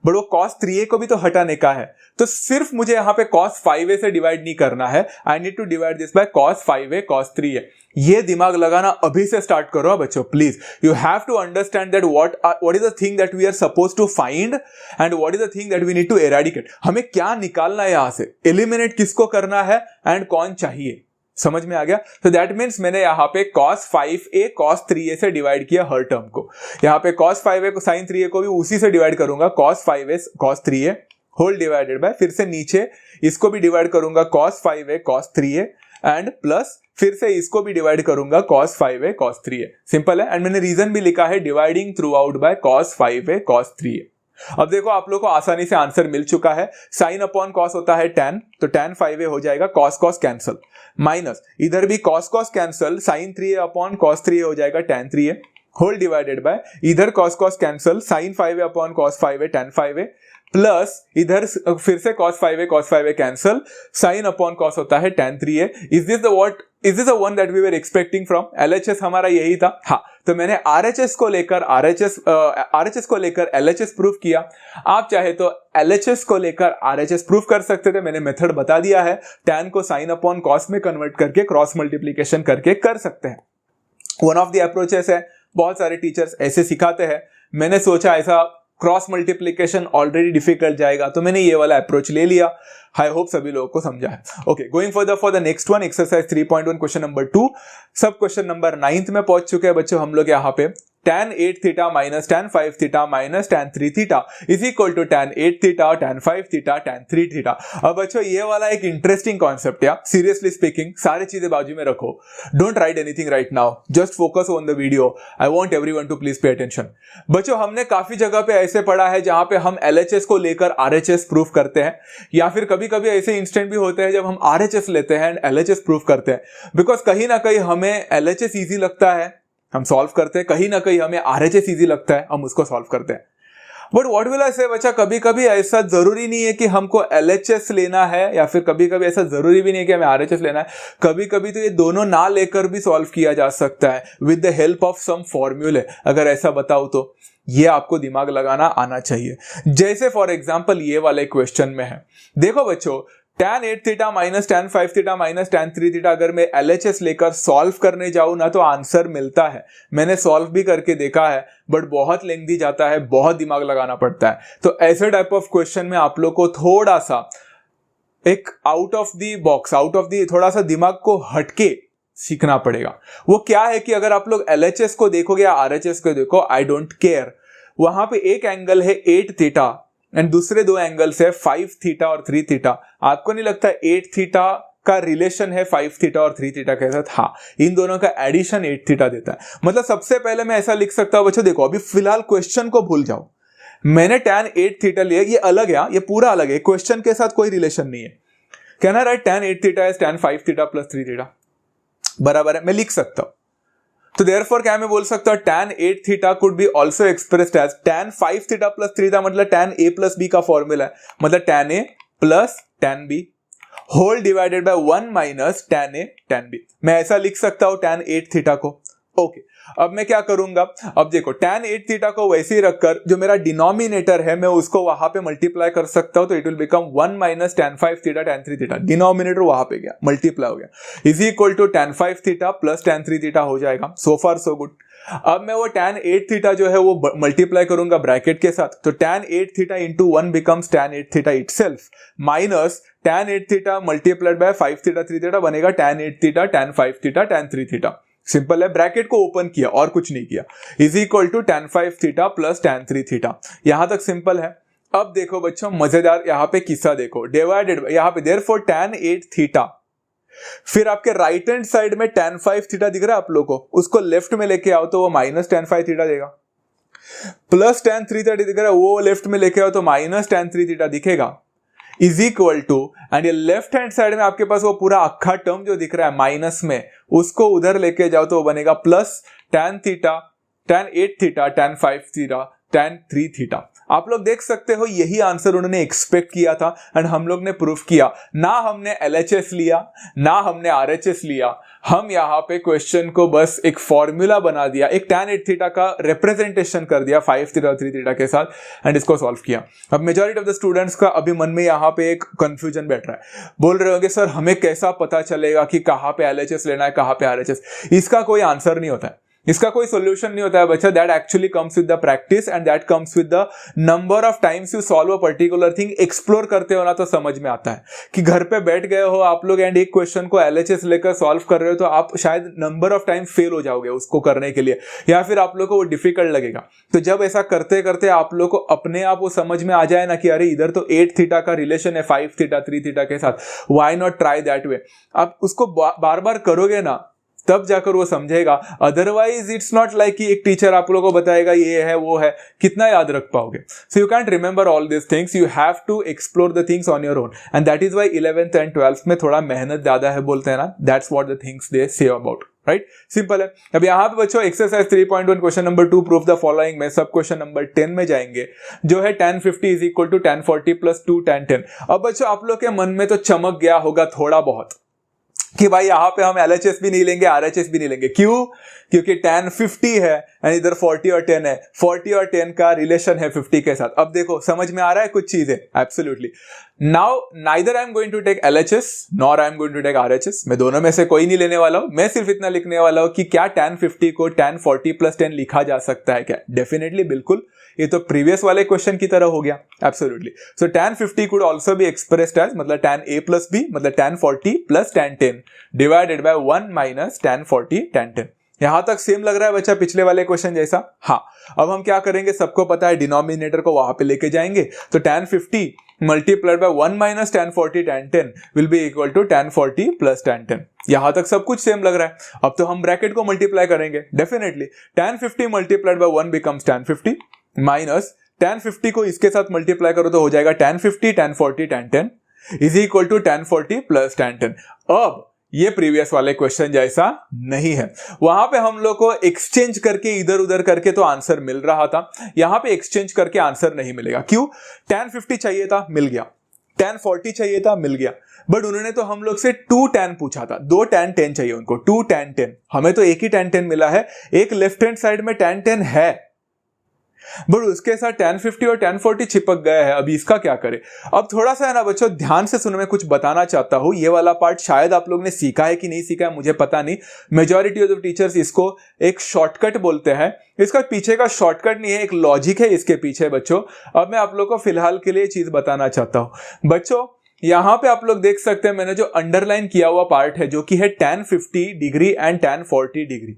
Speaker 1: बट वो cos 3a को भी तो हटाने का है। तो सिर्फ मुझे यहां पे cos 5a से डिवाइड नहीं करना है, I need to divide this by cos 5a cos 3a। ये दिमाग लगाना अभी से स्टार्ट करो बच्चों please. You have to understand that what is the thing that we are suppose to find and what is the thing that we need to eradicate. हमें क्या निकालना है यहां से, एलिमिनेट किसको करना है एंड कौन चाहिए, समझ में आ गया। तो दैट मीन्स मैंने यहाँ पे cos 5a cos 3a से डिवाइड किया हर टर्म को, यहाँ पे cos 5a को sin 3a को भी उसी से डिवाइड करूंगा, cos 5a cos 3a whole divided by, फिर से नीचे इसको भी डिवाइड करूंगा cos 5a cos 3a and plus फिर से इसको भी डिवाइड करूंगा cos 5a cos 3a। Simple है। एंड मैंने रीजन भी लिखा है dividing throughout by cos 5a cos 3a। अब देखो आप लोग को आसानी से आंसर मिल चुका है, साइन अपॉन कॉस होता है tan, तो tan 5a हो जाएगा, cos cos कैंसल, माइनस इधर भी cos cos cancel, sin 3a upon cos 3a हो जाएगा tan 3a whole divided by, इधर cos cos cancel, sin 5a upon cos 5a tan 5a plus इधर फिर से cos 5a cancel, sin upon cos होता है tan 3a। Is this the one that we were expecting from LHS, हमारा यही था। हाँ, तो मैंने RHS को लेकर LHS प्रूफ किया। आप चाहे तो LHS को लेकर RHS प्रूफ कर सकते थे, मैंने मेथड बता दिया है, tan को sin अपॉन cos में कन्वर्ट करके क्रॉस मल्टीप्लीकेशन करके कर सकते हैं। वन ऑफ द अप्रोचेस है, बहुत सारे टीचर्स ऐसे सिखाते हैं, मैंने सोचा ऐसा क्रॉस मल्टीप्लीकेशन ऑलरेडी डिफिकल्ट जाएगा तो मैंने ये वाला अप्रोच ले लिया। आई होप सभी लोगों को समझा है। Okay, going for the next one, exercise 3.1 question number 2। सब क्वेश्चन नंबर 9th में पहुंच चुके हैं बच्चों हम लोग। यहाँ पे tan 8 theta minus tan 5 theta minus tan 3 theta is equal to tan 8 theta tan 5 theta tan 3 theta. अब बच्चों ये वाला एक इंटरेस्टिंग कॉन्सेप्ट है, सीरियसली स्पीकिंग सारी चीजें बाजू में रखो, don't write anything right now, just focus on the video. I want everyone to please pay attention. बच्चों हमने काफी जगह पे ऐसे पढ़ा है जहां पे हम LHS को लेकर RHS प्रूफ करते हैं, या फिर कभी कभी ऐसे इंस्टेंट भी होते हैं जब हम RHS लेते हैं एंड LHS प्रूफ करते हैं, बिकॉज कहीं ना कहीं हमें LHS ईजी लगता है, हम सॉल्व करते हैं, कहीं ना कहीं हमें RHS इजी लगता है, हम उसको सॉल्व करते हैं। बट व्हाट विल आई से बच्चा, कभी कभी ऐसा जरूरी नहीं है कि हमको LHS लेना है, या फिर कभी कभी ऐसा जरूरी भी नहीं है कि हमें RHS लेना है। कभी कभी तो ये दोनों ना लेकर भी सॉल्व किया जा सकता है with the help of some फॉर्मूले। अगर ऐसा बताऊं तो ये आपको दिमाग लगाना आना चाहिए। जैसे फॉर एग्जाम्पल ये वाले क्वेश्चन में है, देखो बच्चों tan 8 theta minus tan 5 theta minus tan 3 theta अगर मैं LHS लेकर सॉल्व करने जाऊं ना तो आंसर मिलता है। मैंने सॉल्व भी करके देखा है, बट बहुत लेंथी जाता है, बहुत दिमाग लगाना पड़ता है। तो ऐसे टाइप ऑफ क्वेश्चन में आप लोग को थोड़ा सा एक आउट ऑफ द बॉक्स, थोड़ा सा दिमाग को हटके सीखना पड़ेगा। वो क्या है कि अगर आप लोग LHS को देखोगे या RHS को देखो, आई डोंट केयर, वहां पे एक एंगल है 8 थीटा एंड दूसरे दो एंगल्स है 5 थीटा और 3 थीटा। आपको नहीं लगता 8 थीटा का रिलेशन है 5 थीटा और 3 थीटा के साथ? हाँ, इन दोनों का एडिशन 8 थीटा देता है। मतलब सबसे पहले मैं ऐसा लिख सकता हूं बच्चों, देखो अभी फिलहाल क्वेश्चन को भूल जाओ, मैंने tan 8 थीटा लिया, ये अलग है, ये पूरा अलग है, क्वेश्चन के साथ कोई रिलेशन नहीं है। कहना right tan 8 theta is tan 5 theta plus 3 theta, बराबर है, मैं लिख सकता हूं। तो देयरफॉर क्या मैं बोल सकता हूं, tan 8 theta could be also expressed as tan 5 theta plus 3 theta, मतलब tan a प्लस b का फॉर्मूला है, मतलब tan a plus tan b whole divided by 1 minus tan a tan b। मैं ऐसा लिख सकता हूं tan 8 थीटा को। ओके, अब मैं क्या करूंगा, अब देखो tan 8 थीटा को वैसे ही रखकर जो मेरा डिनोमिनेटर है मैं उसको वहां पे मल्टीप्लाई कर सकता हूं, तो it will become 1 minus tan 5 theta tan 3 theta, denominator वहां पे गया, मल्टीप्लाई हो गया, is equal to tan 5 theta plus tan 3 theta हो जाएगा। So far so good. अब मैं वो tan 8 थीटा जो है वो मल्टीप्लाई करूंगा ब्रैकेट के साथ, तो tan 8 theta into 1 becomes tan 8 theta itself, minus tan 8 theta multiplied by 5 theta 3 theta बनेगा tan 8 theta tan 5 theta tan 3 theta. Simple है, ब्रैकेट को ओपन किया और कुछ नहीं किया, is equal to tan 5 theta plus tan 3 theta. यहां तक सिंपल है। अब देखो बच्चों मजेदार यहाँ पे किस्सा देखो, डिवाइडेड यहाँ पे देयरफॉर tan 8 थीटा, फिर आपके राइट हैंड साइड में tan 5 थीटा दिख रहा है आप लोग को, उसको लेफ्ट में लेके आओ तो वो माइनस tan 5 थीटा देगा, प्लस tan 3 थीटा दिख रहा है वो लेफ्ट में लेके आओ तो माइनस tan 3 थीटा दिखेगा, इज इक्वल टू, एंड ये लेफ्ट हैंड साइड में आपके पास वो पूरा अक्खा टर्म जो दिख रहा है माइनस में, उसको उधर लेके जाओ तो वो बनेगा plus tan theta tan 8 theta tan 5 theta tan 3 theta. आप लोग देख सकते हो यही आंसर उन्होंने एक्सपेक्ट किया था एंड हम लोग ने प्रूफ किया। ना हमने LHS लिया ना हमने RHS लिया, हम यहाँ पे क्वेश्चन को बस एक फॉर्मूला बना दिया, एक tan 8 थीटा का रिप्रेजेंटेशन कर दिया 5 थीटा 3 थीटा के साथ एंड इसको सॉल्व किया। अब मेजॉरिटी ऑफ द स्टूडेंट्स का अभी मन में यहाँ पे एक कंफ्यूजन बैठ रहा है, बोल रहे होंगे सर हमें कैसा पता चलेगा कि कहाँ पे LHS लेना है कहाँ पे RHS। इसका कोई आंसर नहीं होता है, इसका कोई सोल्यूशन नहीं होता है बच्चा। That actually comes with the practice and that comes with the number of times you solve a particular thing. Explore करते हो ना तो समझ में आता है कि घर पे बैठ गए हो आप लोग एंड एक क्वेश्चन को LHS लेकर सॉल्व कर रहे हो तो आप शायद नंबर ऑफ टाइम फेल हो जाओगे उसको करने के लिए, या फिर आप लोग को वो डिफिकल्ट लगेगा। तो जब ऐसा करते करते आप लोग को अपने आप वो समझ में आ जाए ना कि अरे इधर तो 8 थीटा का रिलेशन है 5 थीटा 3 थीटा के साथ, why not try that way. आप उसको बार बार करोगे ना तब जाकर वो समझेगा, अदरवाइज इट्स नॉट लाइक कि एक टीचर आप लोगों को बताएगा ये है वो है, कितना याद रख पाओगे। So you can't remember all this things, you have to explore the things on your own and that is why 11th and 12th में थोड़ा मेहनत ज्यादा है बोलते हैं ना, that's what the things they say about, right. Simple है। अब यहाँ पे बच्चों exercise 3.1 question number 2 proof the following में सब क्वेश्चन नंबर 10 में जाएंगे, जो है tan 50 is equal to tan 40 plus 2 tan 10। अब बच्चों आप लोग के मन में तो चमक गया होगा थोड़ा बहुत कि भाई यहाँ पे हम LHS भी नहीं लेंगे RHS भी नहीं लेंगे, क्यों? क्योंकि tan 50 है एंड इधर 40 और 10 है, 40 और 10 का रिलेशन है 50 के साथ। अब देखो समझ में आ रहा है कुछ चीजें, absolutely. Now neither I am going to take LHS nor I am going to take RHS, मैं दोनों में से कोई नहीं लेने वाला हूं। मैं सिर्फ इतना लिखने वाला हूं कि क्या tan 50 को tan 40 प्लस 10 लिखा जा सकता है क्या? डेफिनेटली, बिल्कुल। ये तो प्रीवियस वाले क्वेश्चन की तरह हो गया, absolutely. So tan 50 could also be expressed as, मतलब tan a प्लस b मतलब tan 40 plus tan 10 divided by 1 minus tan 40 tan 10। यहां तक सेम लग रहा है बच्चा पिछले वाले क्वेश्चन जैसा? हाँ। अब हम क्या करेंगे, सबको पता है डिनोमिनेटर को वहां पे लेके जाएंगे, तो tan 50 multiplied by 1 minus tan 40 tan 10 will be equal to tan 40 plus tan 10। यहां तक सब कुछ सेम लग रहा है। अब तो हम ब्रैकेट को मल्टीप्लाई करेंगे, definitely tan 50 multiplied by 1 becomes tan 50 minus tan 50 को इसके साथ मल्टीप्लाई करो तो हो जाएगा tan 50 tan 40 tan 10 is equal to tan 40 plus tan 10। अब ये प्रीवियस वाले क्वेश्चन जैसा नहीं है, वहां पे हम लोग को एक्सचेंज करके इधर उधर करके तो आंसर मिल रहा था, यहां पे एक्सचेंज करके आंसर नहीं मिलेगा। क्यों? tan 50 चाहिए था, मिल गया। tan 40 चाहिए था, मिल गया। बट उन्होंने तो हम लोग से 2 tan पूछा था, 2 tan 10 चाहिए उनको, 2 tan 10। हमें तो एक ही tan 10 मिला है, एक लेफ्ट हैंड साइड में tan 10 है बट उसके साथ tan 50 और tan 40 चिपक गया है। अभी इसका क्या करें? अब थोड़ा सा है ना बच्चों, ध्यान से सुनो, मैं कुछ बताना चाहता हूं। ये वाला पार्ट शायद आप लोग ने सीखा है कि नहीं सीखा है मुझे पता नहीं। मेजॉरिटी ऑफ द टीचर्स इसको एक शॉर्टकट बोलते हैं। इसका पीछे का शॉर्टकट नहीं है, एक लॉजिक है इसके पीछे बच्चों। अब मैं आप लोग को फिलहाल के लिए चीज बताना चाहता हूं बच्चों। यहां पे आप लोग देख सकते हैं मैंने जो अंडरलाइन किया हुआ पार्ट है, जो कि है tan 50 degree and tan 40 degree.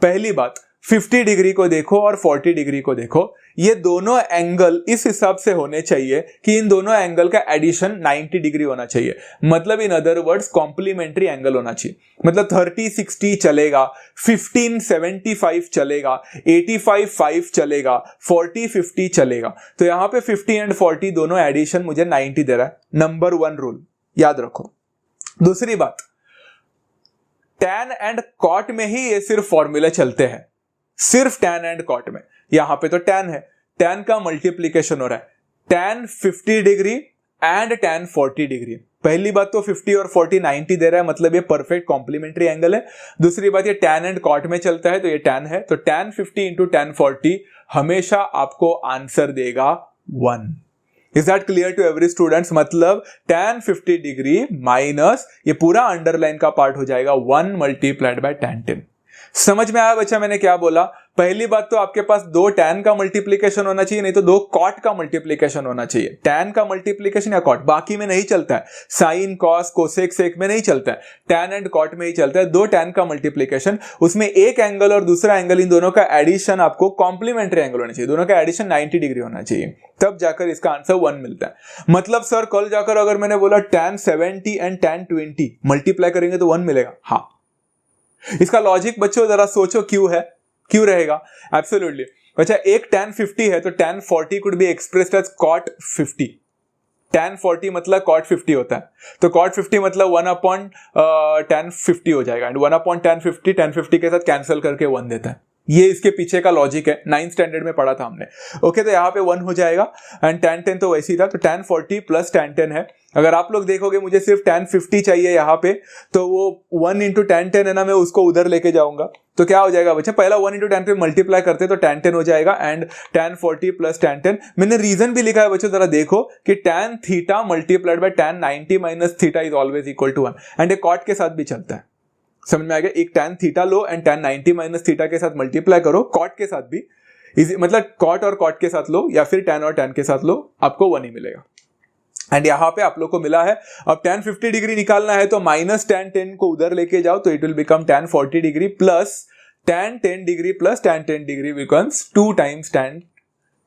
Speaker 1: पहली बात, 50 डिग्री को देखो और 40 डिग्री को देखो, ये दोनों एंगल इस हिसाब से होने चाहिए कि इन दोनों एंगल का एडिशन 90 डिग्री होना चाहिए। मतलब in other words complementary angle होना चाहिए। मतलब 30-60 चलेगा, 15-75 चलेगा, 85-5 चलेगा, 40-50 चलेगा। तो यहां पे 50 एंड 40 दोनों एडिशन मुझे 90 दे रहा है। नंबर 1 रूल याद रखो। दूसरी बात, tan एंड cot में ही ये सिर्फ फॉर्मूले चलते हैं, सिर्फ tan एंड cot में। यहां पे तो tan है, tan का मल्टीप्लीकेशन हो रहा है, tan 50 degree and tan 40 degree. पहली बात तो 50 और 40 90 दे रहा है, मतलब ये परफेक्ट कॉम्प्लीमेंट्री एंगल है। दूसरी बात, ये tan एंड cot में चलता है तो ये tan है, तो tan 50 इंटू tan 40 हमेशा आपको आंसर देगा 1। Is that clear to every students? मतलब tan 50 डिग्री माइनस ये पूरा अंडरलाइन का पार्ट हो जाएगा 1 मल्टीप्लाइड बाय tan 10। समझ में आया बच्चा मैंने क्या बोला? पहली बात तो आपके पास 2 tan का मल्टीप्लीकेशन होना चाहिए, नहीं तो 2 cot का मल्टीप्लीकेशन होना चाहिए। tan का मल्टीप्लीकेशन या cot बाकी में नहीं चलता है, साइन कॉस कोसेक सेक में नहीं चलता है, tan एंड cot में ही चलता है। 2 tan का मल्टीप्लीकेशन, उसमें एक एंगल और दूसरा एंगल, इन दोनों का एडिशन आपको कॉम्प्लीमेंट्री एंगल होना चाहिए, दोनों का एडिशन 90 डिग्री होना चाहिए, तब जाकर इसका आंसर 1 मिलता है। मतलब सर कल जाकर अगर मैंने बोला tan 70 एंड tan 20 मल्टीप्लाई करेंगे तो 1 मिलेगा। हाँ, इसका लॉजिक बच्चों जरा सोचो क्यों है, क्यों रहेगा? एब्सोल्युटली। अच्छा, एक tan 50 है तो tan 40 could be expressed as cot 50। tan 40 मतलब cot 50 होता है, तो cot 50 मतलब 1 अपॉन tan 50 हो जाएगा, एंड 1 अपॉन tan 50 के साथ कैंसिल करके 1 देता है। ये इसके पीछे का लॉजिक है, 9th स्टैंडर्ड में पढ़ा था हमने। ओके, तो यहाँ पे 1 हो जाएगा एंड tan 10 तो वैसे ही था, तो tan 40 प्लस tan 10 है। अगर आप लोग देखोगे मुझे सिर्फ tan 50 चाहिए यहाँ पे, तो वो 1 इंटू tan 10 है ना, मैं उसको उधर लेके जाऊंगा, तो क्या हो जाएगा बच्चा, पहला 1 इंटू tan पे मल्टीप्लाई करते तो tan 10 हो जाएगा एंड tan 40 प्लस tan 10। मैंने रीजन भी लिखा है बच्चों, जरा देखो कि tan theta multiplied by tan 90 minus theta is always equal to 1 and ये कॉट के साथ भी चलता है। समझ में आ गया, एक tan theta low and tan 90 minus theta के साथ मल्टीप्लाई करो, कॉट के साथ भी मतलब कॉट और कॉट के साथ लो या फिर tan और tan के साथ लो, आपको 1 ही मिलेगा। एंड यहाँ पे आप लोग को मिला है, अब tan 50 डिग्री निकालना है तो माइनस tan 10 को उधर लेके जाओ तो it will become tan 40 degree plus tan 10 degree plus tan 10 degree becomes 2 times tan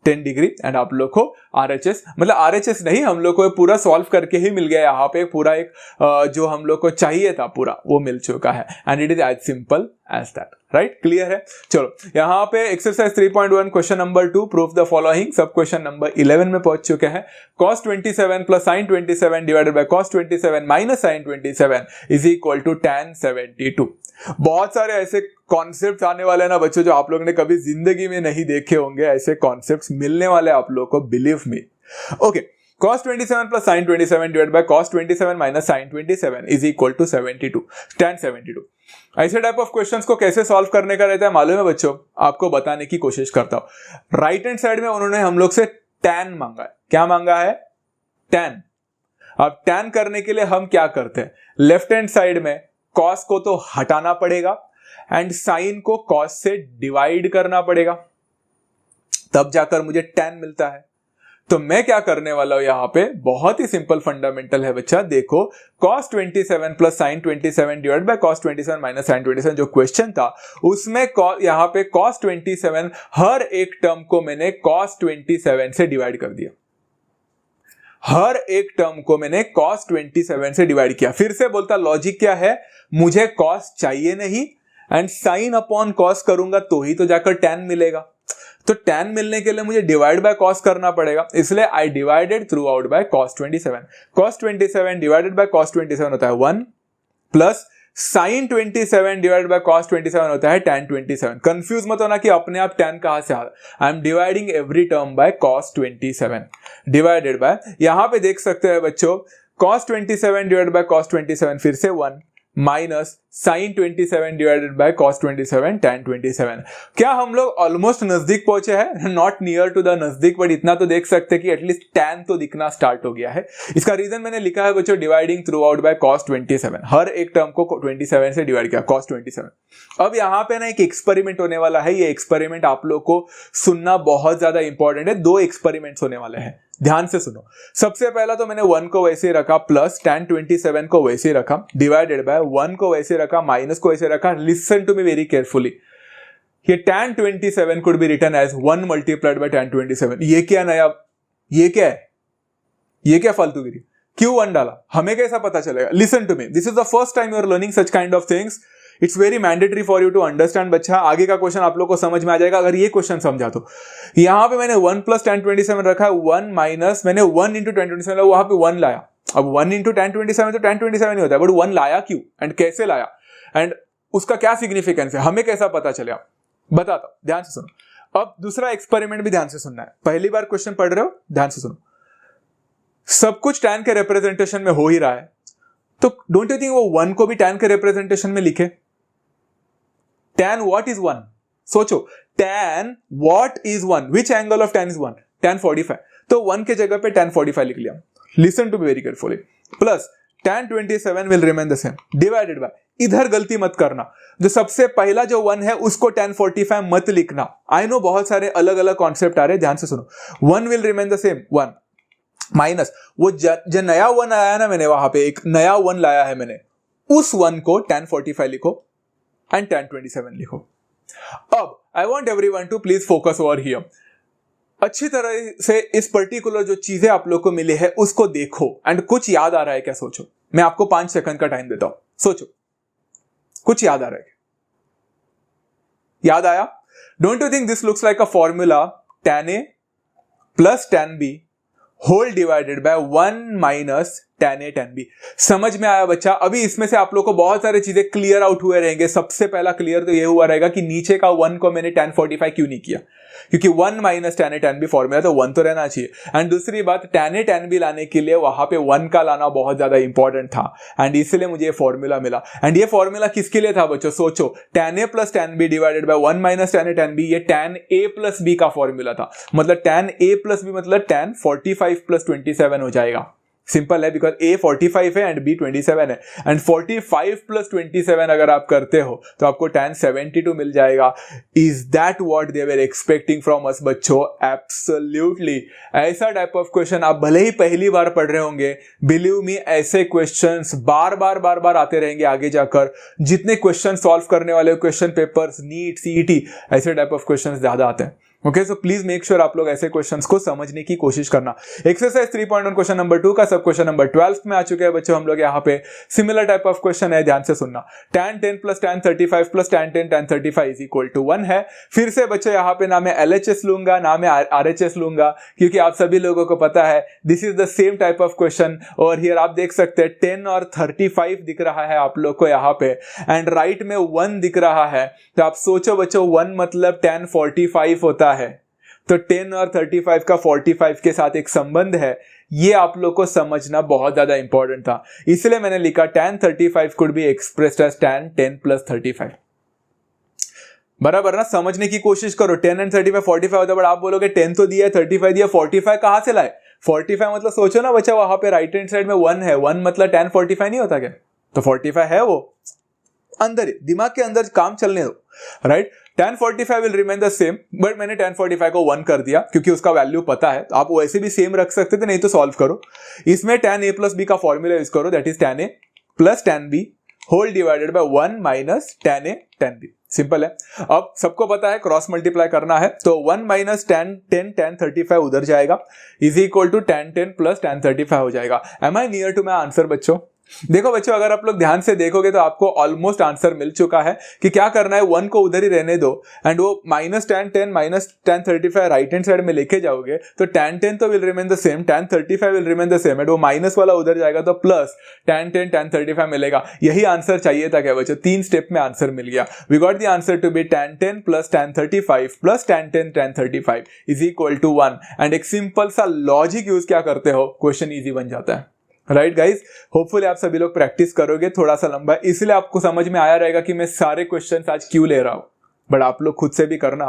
Speaker 1: 10 degree and आप लोग को RHS, मतलब RHS नहीं, हम लोग को पूरा सॉल्व करके ही मिल गया यहाँ पे, पूरा एक जो हम लोग को चाहिए था पूरा वो मिल चुका है and it is as simple as that, right, clear है। चलो यहाँ पे exercise 3.1 question number 2 proof the following, sub question number 11 में पहुंच चुके हैं। cos 27 plus sin 27 divided by cos 27 minus sin 27 is equal to tan 72। बहुत सारे ऐसे कॉन्सेप्ट्स आने वाले हैं ना बच्चों, जो आप लोग ने कभी जिंदगी में नहीं देखे होंगे, ऐसे कॉन्सेप्ट्स मिलने वाले आप लोग को, believe me. Okay, cos 27 plus sin 27 divide by cos 27 minus sin 27 is equal to 72, tan 72। ऐसे टाइप ऑफ क्वेश्चंस को कैसे सॉल्व करने का रहता है मालूम है बच्चों, आपको बताने की कोशिश करता हूं। राइट हैंड साइड में उन्होंने हम लोग से tan मांगा है, क्या मांगा है, tan। अब tan करने के लिए हम क्या करते हैं, लेफ्ट हैंड साइड में cos को तो हटाना पड़ेगा एंड sin को cos से डिवाइड करना पड़ेगा, तब जाकर मुझे tan मिलता है। तो मैं क्या करने वाला हूं यहाँ पे, बहुत ही सिंपल फंडामेंटल है बच्चा, देखो cos 27 plus sin 27 divide by cos 27 minus sin 27 जो क्वेश्चन था उसमें यहाँ पे cos 27 हर एक टर्म को मैंने cos 27 से डिवाइड कर दिया, हर एक टर्म को मैंने cos 27 से डिवाइड किया। फिर से बोलता, लॉजिक क्या है, मुझे cos चाहिए नहीं एंड sin अपॉन cos करूंगा तो ही तो जाकर tan मिलेगा, तो tan मिलने के लिए मुझे डिवाइड बाय cos करना पड़ेगा, इसलिए I divided throughout by cos 27। cos 27 divided by cos 27 होता है 1 plus sin 27 divided by cos 27 होता है tan 27। कंफ्यूज मत होना कि अपने आप tan कहां से आ रहा है, I am dividing every term by cos 27 divided bye, यहां पे देख सकते हैं बच्चों cos 27 डिवाइडेड बाय cos 27 फिर से 1 minus sin 27 divided by cos 27 tan 27। क्या हम लोग ऑलमोस्ट नजदीक पहुंचे हैं, नॉट नियर टू द नजदीक, बट इतना तो देख सकते हैं कि एटलीस्ट tan तो दिखना स्टार्ट हो गया है। इसका रीजन मैंने लिखा है बच्चों, dividing throughout by cos 27, हर एक टर्म को 27 से डिवाइड किया cos 27। अब यहाँ पे ना एक एक्सपेरिमेंट होने वाला है, ये एक्सपेरिमेंट आप लोग को सुनना बहुत ज्यादा इंपॉर्टेंट है, 2 एक्सपेरिमेंट्स होने वाले हैं, ध्यान से सुनो। सबसे पहला तो मैंने 1 को वैसे ही रखा, प्लस tan 27 को वैसे ही रखा, डिवाइडेड बाय 1 को वैसे रखा, माइनस को वैसे रखा। Listen to me very carefully, ये tan 27 could be written as 1 multiplied by tan 27। ये क्या नया, ये क्या है, ये क्या फालतूगिरी, क्यों 1 डाला, हमें कैसा पता चलेगा। Listen to me, this is the first time you are learning such kind of things, it's very mandatory for you to understand बच्चा। आगे का क्वेश्चन आप लोग को समझ में आ जाएगा अगर ये क्वेश्चन समझा तो। यहां पे मैंने 1 प्लस tan 27 रखा है, 1 माइनस मैंने 1 इंटू tan 27 वहां पे 1 लाया। अब 1 इंटू tan 27 तो tan 27 ही होता है, बट 1 लाया क्यों एंड कैसे लाया एंड उसका क्या सिग्निफिकेंस है, हमें कैसा पता चलेगा, बताता हूं, ध्यान से सुनो। अब दूसरा एक्सपेरिमेंट भी ध्यान से सुनना है, पहली बार क्वेश्चन पढ़ रहे हो ध्यान से सुनो। सब कुछ tan के रिप्रेजेंटेशन में हो ही रहा है, तो डोंट यू थिंक वो 1 को भी tan के रिप्रेजेंटेशन में लिखे। tan what is 1, सोचो tan what is 1, which angle of tan is 1, tan 45, तो 1 के जगह पे tan 45 लिख लिया। Listen to be very carefully, plus tan 27 will remain the same divided by, इधर गलती मत करना, जो सबसे पहला जो 1 है उसको tan 45 मत लिखना। आई नो बहुत सारे अलग अलग कॉन्सेप्ट आ रहे हैं, ध्यान से सुनो। 1 will remain the same 1 minus वो जो नया 1 आया ना, मैंने वहां पे एक नया 1 लाया है मैंने, उस 1 को tan 45 लिखो एंड tan 27 लिखो। अब I want everyone to please focus over here, अच्छी तरह से इस पर्टिकुलर जो चीजें आप लोग को मिली है उसको देखो एंड कुछ याद आ रहा है क्या, सोचो। मैं आपको 5 सेकंड का टाइम देता हूं, सोचो कुछ याद आ रहा है, याद आया? Don't you think this looks like a formula tan A plus tan B whole divided by 1 minus tan a tan b। समझ में आया बच्चा? अभी इसमें से आप लोग को बहुत सारी चीजें क्लियर आउट हुए रहेंगे। सबसे पहला क्लियर तो ये हुआ रहेगा कि नीचे का 1 को मैंने tan 45 क्यों नहीं किया, क्योंकि 1 minus tan a tan b formula तो 1 तो रहना चाहिए। एंड दूसरी बात, tan a tan b लाने के लिए वहां पे 1 का लाना बहुत ज्यादा इंपॉर्टेंट था एंड इसलिए मुझे ये फॉर्मूला मिला। एंड ये फॉर्मूला किसके लिए था बच्चों? सोचो, tan a plus tan b divided by 1 minus tan a tan b, ये tan a प्लस b का फॉर्मूला था। मतलब tan a प्लस b मतलब tan 45 प्लस 27 हो जाएगा। सिंपल है, बिकॉज a 45 है एंड b 27 है एंड 45 प्लस 27 अगर आप करते हो तो आपको tan 72 मिल जाएगा। Is that what they were expecting from अस बच्चों? एब्सोल्युटली। ऐसा टाइप ऑफ क्वेश्चन आप भले ही पहली बार पढ़ रहे होंगे, बिलीव मी ऐसे क्वेश्चंस बार बार आते रहेंगे आगे जाकर। जितने क्वेश्चन सॉल्व करने वाले क्वेश्चन पेपर्स, नीट, सीईटी, ऐसे टाइप ऑफ क्वेश्चन ज्यादा आते हैं। Okay, so please make sure आप लोग ऐसे क्वेश्चंस को समझने की कोशिश करना। एक्सरसाइज 3.1 क्वेश्चन नंबर 2 का सब क्वेश्चन नंबर 12 में आ चुके हैं बच्चों हम लोग। यहाँ पे सिमिलर टाइप ऑफ क्वेश्चन है, ध्यान से सुनना। tan 10 plus tan 35 plus tan 10 tan 35 is equal to 1 है। फिर से बच्चों यहाँ पे ना मैं LHS लूंगा ना मैं RHS लूंगा, क्योंकि आप सभी लोगों को पता है this is the same type of question. और हियर आप देख सकते हैं 10 और 35 दिख रहा है आप लोग को यहाँ पे एंड राइट में 1 दिख रहा है। तो आप सोचो बच्चों 1 मतलब tan 45 होता है, तो 10 और 35 का 45 के साथ एक संबंध है। ये आप लोग को समझना बहुत ज्यादा इंपॉर्टेंट था, इसलिए मैंने लिखा tan 35 could be expressed as tan 10 plus 35। बराबर ना? समझने की कोशिश करो। 10 एंड 35 45 होता है, बट आप बोलोगे 10 तो दिया है, 35 दिया, 45 कहां से लाए? 45 मतलब सोचो ना बच्चा, वहां पे राइट हैंड साइड में 1 है, 1 मतलब tan 45 नहीं होता क्या? तो 45 है वो अंदर, दिमाग के अंदर काम चलने दो, right? tan 45 will remain the same, but मैंने tan 45 को 1 कर दिया क्योंकि उसका वैल्यू पता है। आप वैसे भी सेम रख सकते थे, नहीं तो सॉल्व करो। इसमें tan a प्लस b का फॉर्मूला यूज करो, that is tan a plus tan b whole divided by 1 minus tan a tan b। Simple है। अब सबको पता है क्रॉस मल्टीप्लाई करना है, तो 1 माइनस tan 10 tan 35 उधर जाएगा is equal to tan 10 plus tan 35 हो जाएगा। Am I near to my answer बच्चों? देखो बच्चों, अगर आप लोग ध्यान से देखोगे तो आपको ऑलमोस्ट आंसर मिल चुका है कि क्या करना है। 1 को उधर ही रहने दो एंड वो minus tan 10 minus tan 35 right hand side में लेके जाओगे तो tan 10 तो will remain the same, tan 35 will remain the same and वो माइनस वाला उधर जाएगा तो प्लस tan 10 tan 35 मिलेगा। यही आंसर चाहिए था क्या बच्चों? 3 स्टेप में आंसर मिल गया। We got the answer to be tan 10 plus tan 35 plus tan 10 tan 35 is equal to 1। And एक सिंपल सा लॉजिक यूज क्या करते हो, क्वेश्चन ईजी बन जाता है। राइट गाइज, होपफुली आप सभी लोग प्रैक्टिस करोगे। थोड़ा सा लंबा है, इसलिए आपको समझ में आया रहेगा कि मैं सारे क्वेश्चंस आज क्यों ले रहा हूं, बट आप लोग खुद से भी करना।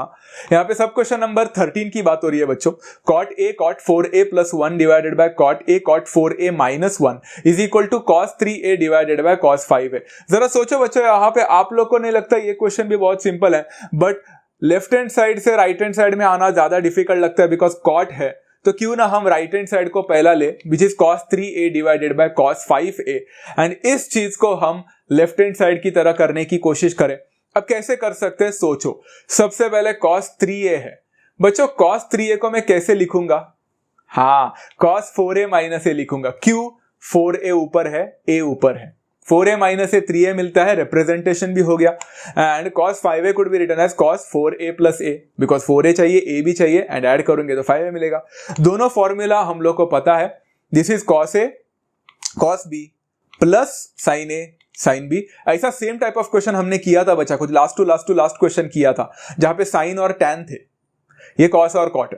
Speaker 1: यहाँ पे सब क्वेश्चन नंबर 13 की बात हो रही है बच्चों। cot a cot 4a plus 1 divided by cot a cot 4a minus 1 is equal to cos 3a divided by cos 5a। जरा सोचो बच्चों, यहाँ पे आप लोग को नहीं लगता ये क्वेश्चन भी बहुत सिंपल है, बट लेफ्ट हैंड साइड से राइट हैंड साइड में आना ज्यादा डिफिकल्ट लगता है बिकॉज cot है। तो क्यों ना हम राइट हैंड साइड को पहला ले, which is cos 3a divided by cos 5a and इस चीज को हम लेफ्ट हैंड साइड की तरह करने की कोशिश करें। अब कैसे कर सकते हैं सोचो। सबसे पहले cos 3a है बच्चों, cos 3a को मैं कैसे लिखूंगा? हाँ, cos 4a माइनस a लिखूंगा। क्यों? 4a ऊपर है, a ऊपर है, 4a माइनस a 3a मिलता है, रिप्रेजेंटेशन भी हो गया। And cos 5a could be written as cos 4a plus a, because 4a चाहिए, a भी चाहिए एंड ऐड करेंगे तो 5a मिलेगा। दोनों फॉर्मूला हम लोग को पता है, this is cos a cos b plus sin a sin b। ऐसा सेम टाइप ऑफ क्वेश्चन हमने किया था बच्चा, कुछ लास्ट टू लास्ट क्वेश्चन किया था जहां पे sin और tan थे, ये cos और cot,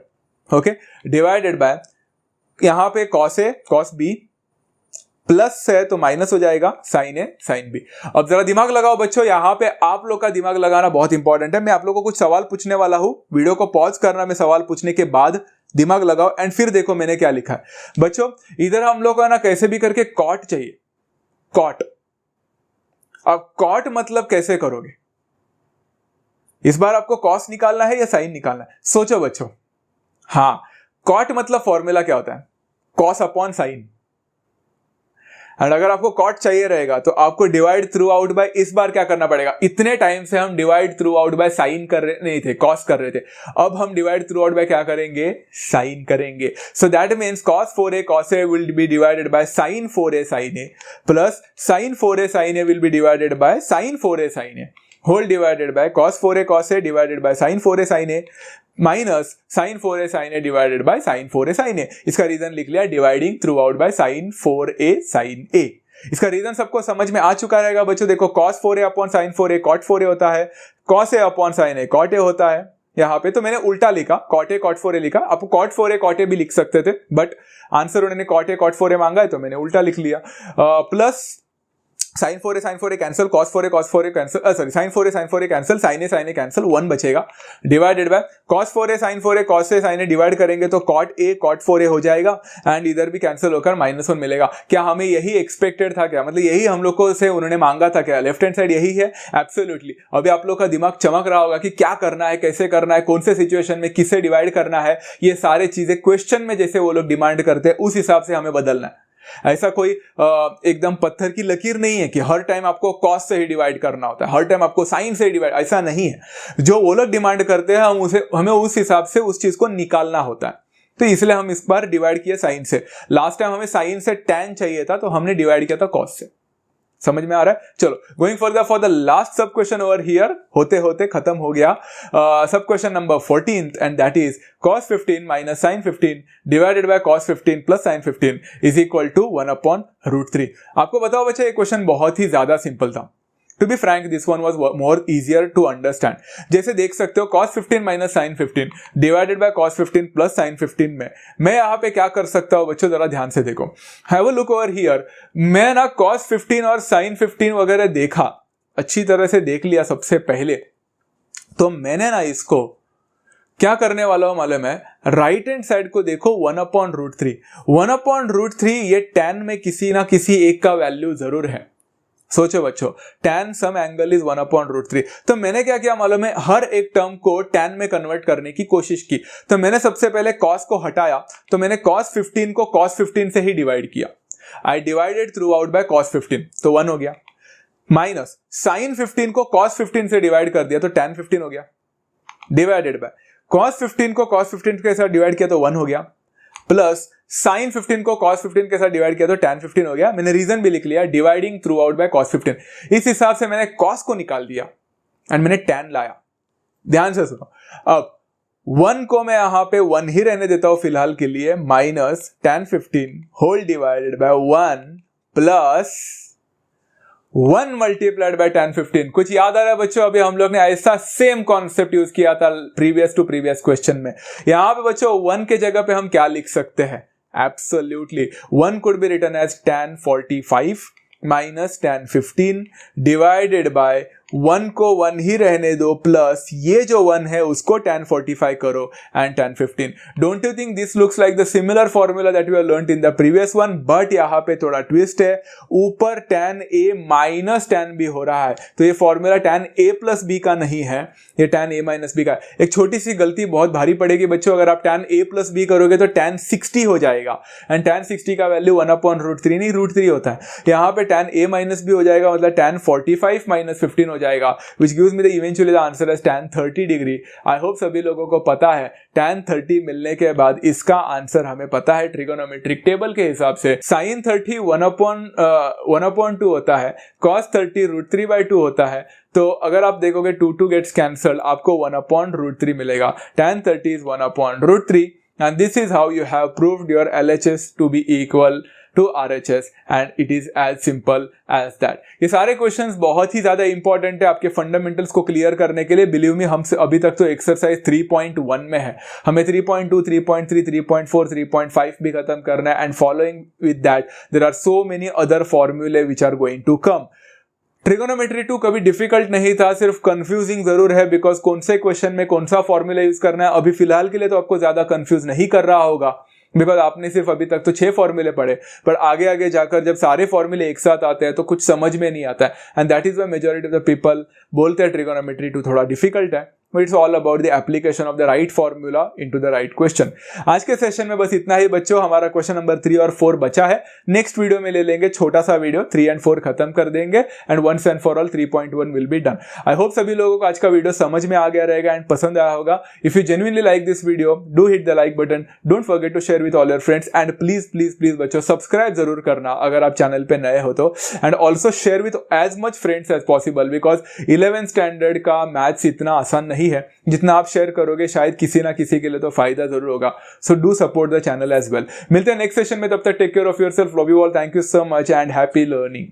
Speaker 1: ओके, डिवाइडेड बाय यहां पे cos a cos b plus है तो माइनस हो जाएगा sin a sin b। अब जरा दिमाग लगाओ बच्चों, यहां पे आप लोग का दिमाग लगाना बहुत इंपॉर्टेंट है। मैं आप लोगों को कुछ सवाल पूछने वाला हूं, वीडियो को पॉज करना, मैं सवाल पूछने के बाद दिमाग लगाओ एंड फिर देखो मैंने क्या लिखा है। बच्चों इधर हम लोग को ना कैसे भी करके cot चाहिए, cot। अब cot मतलब कैसे करोगे? इस बार आपको cos निकालना है या sin निकालना है? सोचो बच्चों। हाँ, cot मतलब फॉर्मूला क्या होता है? cos upon sin। एंड अगर आपको cot चाहिए रहेगा तो आपको डिवाइड थ्रू आउट बाय, इस बार क्या करना पड़ेगा? इतने टाइम से हम divide through out by sign कर रहे नहीं थे, cos कर रहे थे। अब हम डिवाइड थ्रू आउट बाय क्या करेंगे? साइन करेंगे। So that means cos 4a cos a will be divided by sin 4a sin a plus sin 4a sin a will be divided by sin 4a sin a whole divided by cos 4a cos a divided by sin 4a sin a minus sine 4a sine A divided by sine 4a sine A. इसका reason लिख लिया, dividing throughout by sine 4a sine A. इसका reason सबको समझ में आ चुका रहेगा बच्चों। देखो cos 4a upon sine 4a cot 4a होता है, cos a upon sine a cot a होता है। यहाँ पे तो मैंने उल्टा लिखा, cot a cot 4a लिखा। आपको cot 4a cot a भी लिख सकते थे, बट आंसर उन्होंने cot a cot 4a मांगा है तो मैंने उल्टा लिख लिया। Plus sine 4a cancel, cos 4a cancel, sorry sine 4a cancel, sine A cancel, 1 बचेगा, divided by cos 4a sin 4a cos a sin a divide करेंगे तो cot a cot 4a हो जाएगा एंड इधर भी कैंसिल होकर -1 मिलेगा। क्या हमें यही एक्सपेक्टेड था क्या? मतलब यही हम लोग को से उन्होंने मांगा था क्या? लेफ्ट हैंड साइड यही है, एब्सोल्युटली। अभी आप लोग का दिमाग चमक रहा होगा कि क्या करना है, कैसे करना है, कौन से सिचुएशन में किससे डिवाइड करना है। ये सारे चीजें क्वेश्चन में जैसे वो लोग डिमांड करते हैं उस हिसाब से हमें बदलना है। ऐसा कोई एकदम पत्थर की लकीर नहीं है कि हर टाइम आपको कॉस से ही डिवाइड करना होता है, हर टाइम आपको साइन से ही डिवाइड, ऐसा नहीं है। जो वो लोग डिमांड करते हैं हमें उस हिसाब से उस चीज को निकालना होता है। तो इसलिए हम इस बार डिवाइड किया साइन से। लास्ट टाइम हमें साइन से टैन चाहिए था तो हमने डिवाइड किया था कॉस से। समझ में आ रहा है? चलो going for the last sub question over here, होते होते खत्म हो गया सब question number 14th and that is cos 15 minus sine 15 divided by cos 15 plus sine 15 is equal to 1/√3। आपको बताओ बच्चे ये क्वेश्चन बहुत ही ज्यादा सिंपल था। To be frank this one was more easier to understand. जैसे देख सकते हो cos 15 minus sine 15 divided by cos 15 plus sine 15 में मैं यहाँ पे क्या कर सकता हूँ बच्चों, जरा ध्यान से देखो। Have a look over here. मैं ना cos 15 और साइन 15 वगैरह देखा, अच्छी तरह से देख लिया सबसे पहले। तो मैंने ना इसको क्या करने वाला हूं मालूम है? राइट हैंड साइड को देखो 1/√3। 1/√3 ये tan में किसी ना किसी एक का वैल्यू जरूर है। सोचो बच्चों, tan सम एंगल इज 1/√3। तो मैंने क्या किया मालूम है? हर एक टर्म को tan में कन्वर्ट करने की कोशिश की। तो मैंने सबसे पहले cos को हटाया, तो मैंने cos 15 को cos 15 से ही डिवाइड किया। I divided throughout by cos 15, तो 1 हो गया। माइनस साइन 15 को cos 15 से डिवाइड कर दिया तो tan 15 हो गया, डिवाइडेड बाय cos 15 को cos 15 के साथ डिवाइड किया तो 1 हो गया, प्लस साइन 15 को cos 15 के साथ डिवाइड किया तो tan 15 हो गया। मैंने रीजन भी लिख लिया, dividing throughout by cos 15। इस हिसाब से मैंने cos को निकाल दिया एंड मैंने tan लाया। ध्यान से सुनो, अब 1 को मैं यहां पे 1 ही रहने देता हूं फिलहाल के लिए, minus tan 15 whole divided by 1 plus 1 multiplied by tan 15। कुछ याद आ रहा है बच्चों? अभी हम लोग ने ऐसा सेम कॉन्सेप्ट यूज किया था प्रीवियस टू प्रीवियस क्वेश्चन में। यहां पे बच्चों 1 के जगह पे हम क्या लिख सकते हैं? Absolutely 1 could be written as tan 45 minus tan 15 divided by 1 को 1 ही रहने दो, प्लस ये जो 1 है उसको tan 45 करो and tan 15। Don't you think this looks like the similar formula that we have learned in the previous one? But यहाँ पे थोड़ा ट्विस्ट है, ऊपर tan a minus tan b हो रहा है। तो ये formula tan a plus b का नहीं है, ये tan a माइनस b का है। एक छोटी सी गलती बहुत भारी पड़ेगी बच्चों, अगर आप tan a प्लस b करोगे तो tan 60 हो जाएगा एंड tan 60 का वैल्यू 1/√3 नहीं √3 होता है। यहाँ पे tan a माइनस b हो जाएगा, मतलब tan 45 माइनस 15 हो जाएगा, which gives me the eventually the answer as tan 30 degree. I hope सभी लोगों को पता है tan 30 मिलने के बाद इसका आंसर हमें पता है ट्रिगोनोमेट्रिक टेबल के हिसाब से। sin 30 1/2 होता है, cos 30 √3/2 होता है। तो अगर आप देखोगे 2 gets cancelled, आपको 1/√3 मिलेगा। tan 30 is 1/√3 and this is how you have proved your LHS to be equal to RHS and it is as simple as that। ये सारे क्वेश्चंस बहुत ही ज्यादा इंपॉर्टेंट है आपके फंडामेंटल्स को क्लियर करने के लिए। बिलीव मी, हम अभी तक तो एक्सरसाइज 3.1 में है, हमें 3.2, 3.3, 3.4, 3.5 भी खत्म करना है and following with that there are so many other फॉर्मूले which are going to come. Trigonometry 2 कभी डिफिकल्ट नहीं था, सिर्फ कंफ्यूजिंग जरूर है बिकॉज कौन से क्वेश्चन में कौन सा फॉर्मूला यूज करना है। अभी फिलहाल के लिए तो आपको ज्यादा कंफ्यूज नहीं कर रहा होगा बिकॉज आपने सिर्फ अभी तक तो 6 फॉर्मूले पढ़े, पर आगे आगे जाकर जब सारे फॉर्मूले एक साथ आते हैं तो कुछ समझ में नहीं आता है and that is why majority of the people बोलते हैं ट्रिगोनोमेट्री 2 थोड़ा डिफिकल्ट है। But it's all about the application of the right formula into the right question. आज के सेशन में बस इतना ही बच्चों, हमारा क्वेश्चन नंबर 3 और 4 बचा है। नेक्स्ट वीडियो में ले लेंगे छोटा सा वीडियो, 3 and 4 खत्म कर देंगे and once and for all 3.1 will be done. I hope सभी लोगों को आज का वीडियो समझ में आ गया रहेगा एंड पसंद आया होगा। If you genuinely like this video, do hit the like button, don't forget to share with all your friends and please please please बच्चों सब्सक्राइब जरूर करना अगर आप चैनल पे नए हो तो, and also share with as much friends as possible because 11th standard का मैथ्स इतना आसान नहीं नहीं है, जितना आप शेयर करोगे शायद किसी ना किसी के लिए तो फायदा जरूर होगा। So do support the channel as well. मिलते हैं नेक्स्ट सेशन में, तब तक take care of yourself, love you all, thank you so much and happy learning.